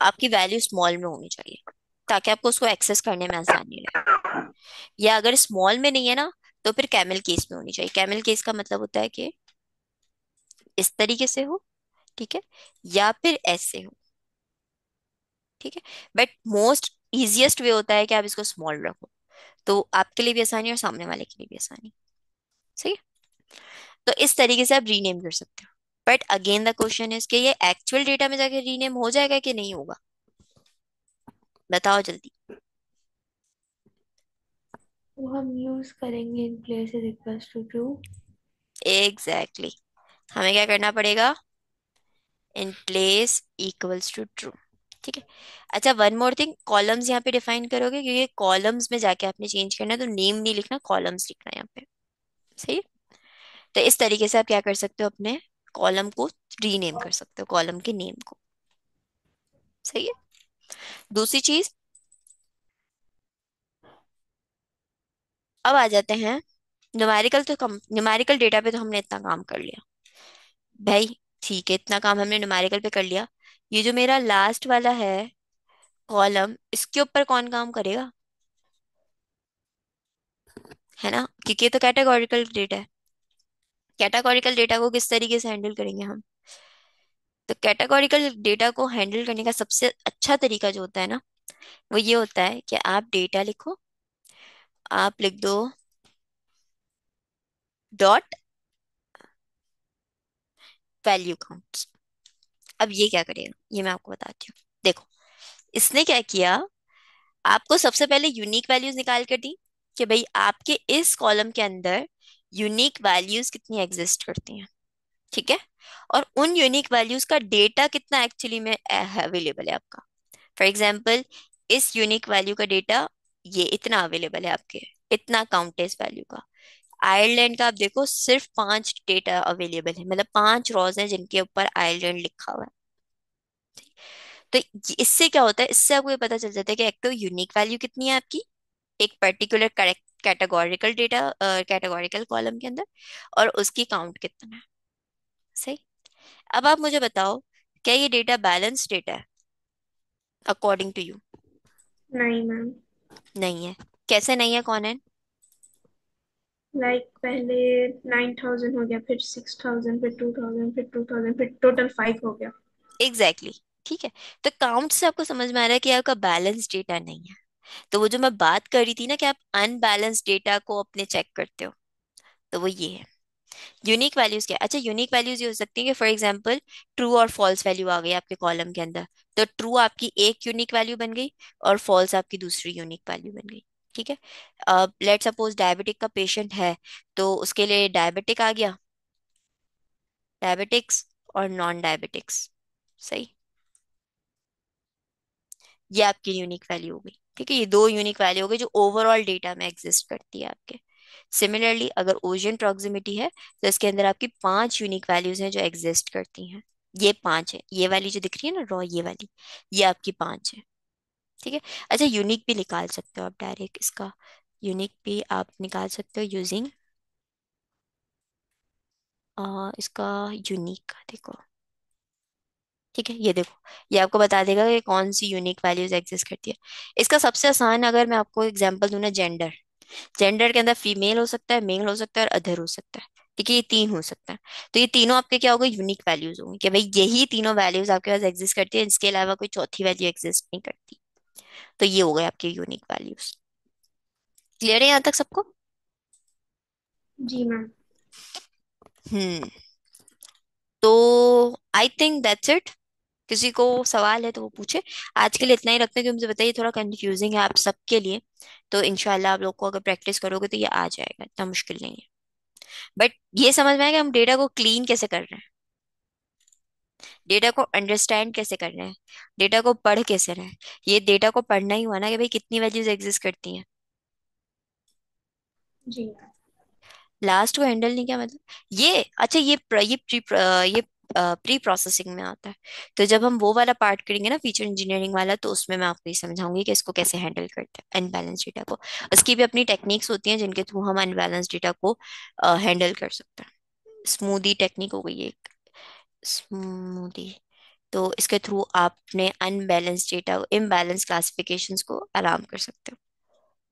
आपकी वैल्यू स्मॉल में होनी चाहिए ताकि आपको उसको एक्सेस करने में आसानी रहे। या अगर स्मॉल में नहीं है ना, तो फिर कैमल केस में होनी चाहिए। कैमल केस का मतलब होता है कि इस तरीके से हो, ठीक है, या फिर ऐसे हो। ठीक है। बट मोस्ट इजिएस्ट वे होता है कि आप इसको स्मॉल रखो, तो आपके लिए भी आसानी और सामने वाले के लिए भी आसानी। सही है। तो इस तरीके से आप रीनेम कर सकते हो। But again the question is कि ये एक्चुअल डेटा में जाके रीनेम हो जाएगा कि नहीं होगा? बताओ जल्दी। वो हम यूज करेंगे in places equals to true. Exactly exactly. हमें क्या करना पड़ेगा? In place equals to true. ठीक है। अच्छा, वन मोर थिंग, कॉलम्स यहाँ पे डिफाइन करोगे क्योंकि कॉलम्स में जाके आपने चेंज करना है, तो नेम नहीं लिखना, कॉलम्स लिखना है यहाँ पे। सही है? तो इस तरीके से आप क्या कर सकते हो, अपने कॉलम को रीनेम कर सकते हो, कॉलम के नेम को। सही है। दूसरी चीज, अब आ जाते हैं न्यूमेरिकल। तो कम न्यूमेरिकल डेटा पे तो हमने इतना काम कर लिया भाई। ठीक है, इतना काम हमने न्यूमेरिकल पे कर लिया। ये जो मेरा लास्ट वाला है कॉलम, इसके ऊपर कौन काम करेगा? है ना, क्योंकि ये तो कैटेगोरिकल डेटा है। कैटेगोरिकल डेटा को किस तरीके से हैंडल करेंगे हम? तो कैटेगोरिकल डेटा को हैंडल करने का सबसे अच्छा तरीका जो होता है ना, वो ये होता है कि आप डेटा लिखो, आप लिख दो डॉट वैल्यू काउंट्स। अब ये क्या करेगा, ये मैं आपको बताती हूँ। देखो, इसने क्या किया, आपको सबसे पहले यूनिक वैल्यूज निकाल कर दी कि भाई आपके इस कॉलम के अंदर यूनिक वैल्यूज कितनी एग्जिस्ट करती हैं। ठीक है। और उन यूनिक वैल्यूज का डेटा कितना एक्चुअली में अवेलेबल है आपका। फॉर एग्जाम्पल, इस यूनिक वैल्यू का डेटा ये इतना अवेलेबल है आपके, इतना काउंट है इस वैल्यू का। आयरलैंड का आप देखो, सिर्फ 5 डेटा अवेलेबल है, मतलब 5 रॉज हैं जिनके ऊपर आयरलैंड लिखा हुआ है। तो इससे क्या होता है, इससे आपको ये पता चल जाता है कि एक तो यूनिक वैल्यू कितनी है आपकी एक particular correct categorical data, categorical column के अंदर, और उसकी काउंट कितना है। सही। अब आप मुझे बताओ, क्या ये डेटा बैलेंस डेटा है अकॉर्डिंग टू यू? नहीं मैम। नहीं है। कैसे नहीं है, कौन है? लाइक पहले 9,000 हो गया, फिर 6,000, फिर 2,000, फिर 2,000, फिर टोटल 5 हो गया। Exactly exactly. ठीक है। तो काउंट से आपको समझ में आ रहा है कि आपका बैलेंस डेटा नहीं है। तो वो जो मैं बात कर रही थी ना कि आप अनबैलेंस डेटा को अपने चेक करते हो, तो वो ये है। यूनिक वैल्यूज क्या? अच्छा, यूनिक वैल्यूज ये हो सकती है कि फॉर एग्जांपल ट्रू और फॉल्स वैल्यू आ गई आपके कॉलम के अंदर, तो ट्रू आपकी एक यूनिक वैल्यू बन गई और फॉल्स आपकी दूसरी यूनिक वैल्यू बन गई। ठीक है। अब लेट सपोज डायबिटिक का पेशेंट है, तो उसके लिए डायबिटिक आ गया, डायबिटिक्स और नॉन डायबिटिक्स। सही। ये आपकी यूनिक वैल्यू हो गई। ठीक है, ये दो यूनिक वैल्यू हो गई जो ओवरऑल डेटा में एग्जिस्ट करती है आपके। सिमिलरली अगर ओशन प्रॉक्सिमिटी है, तो इसके अंदर आपकी पांच यूनिक वैल्यूज हैं जो एग्जिस्ट करती हैं। ये पांच है, ये वाली जो दिख रही है ना रॉ, ये वाली, ये आपकी पांच है। ठीक है। अच्छा, यूनिक भी निकाल सकते हो आप डायरेक्ट इसका, यूनिक भी आप निकाल सकते हो यूजिंग इसका यूनिक, देखो। ठीक है, ये देखो, ये आपको बता देगा कि कौन सी यूनिक वैल्यूज एग्जिस्ट करती है। इसका सबसे आसान, अगर मैं आपको एग्जांपल दूं ना, जेंडर। जेंडर के अंदर फीमेल हो सकता है, मेल हो सकता है और अदर हो सकता है। ठीक है, ये तीन हो सकता है। तो ये तीनों आपके क्या होगा, यूनिक वैल्यूज होंगे कि भाई यही तीनों वैल्यूज आपके पास एग्जिस्ट करती है, इसके अलावा कोई चौथी वैल्यू एग्जिस्ट नहीं करती। तो ये हो गए आपके यूनिक वैल्यूज। क्लियर है यहाँ तक सबको? जी मैम। हम्म। तो आई थिंक दैट्स इट। किसी को सवाल है तो वो पूछे। आज के लिए इतना ही रखते हैं, क्योंकि मुझे बताइए थोड़ा कंफ्यूजिंग है आप सबके लिए। तो इंशाल्लाह आप लोग को अगर प्रैक्टिस करोगे तो ये आ जाएगा, इतना मुश्किल नहीं है। बट ये समझ में आएगा हम डेटा को क्लीन कैसे कर रहे हैं, डेटा को अंडरस्टैंड कैसे कर रहे हैं, डेटा को पढ़ कैसे रहे हैं। ये डेटा को पढ़ना ही हुआ ना कि भाई कितनी वैल्यूज एग्जिस्ट करती हैं। जी मैम। लास्ट को हैंडल नहीं किया मतलब, ये अच्छा, ये प्री प्रोसेसिंग में आता है। तो जब हम वो वाला पार्ट करेंगे ना, फीचर इंजीनियरिंग वाला, तो उसमें मैं आपको ये समझाऊंगी कि इसको कैसे हैंडल करते हैं अनबैलेंस डेटा को। उसकी भी अपनी टेक्निक्स होती हैं जिनके थ्रू हम अनबैलेंस डेटा को हैंडल कर सकते हैं। स्मूदी टेक्निक हो गई एक, स्मूदी। तो इसके थ्रू आपने अनबैलेंस डेटा, इम्बैलेंस क्लासिफिकेशंस को आराम कर सकते हो।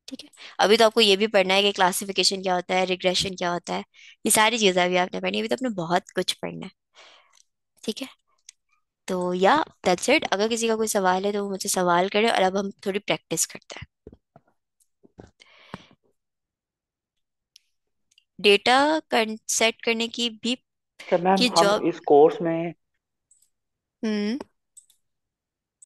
ठीक है। अभी तो आपको ये भी पढ़ना है कि क्लासिफिकेशन क्या होता है, रिग्रेशन क्या होता है। ये सारी चीजें अभी आपने पढ़नी है, अभी तो आपने बहुत कुछ पढ़ना है। ठीक है। तो या दैट्स इट। अगर किसी का कोई सवाल है तो वो मुझसे सवाल करे, और अब हम थोड़ी प्रैक्टिस करते हैं। डेटा सेट करने की भी अच्छा मैम, की हम जॉब। इस कोर्स में हम्म।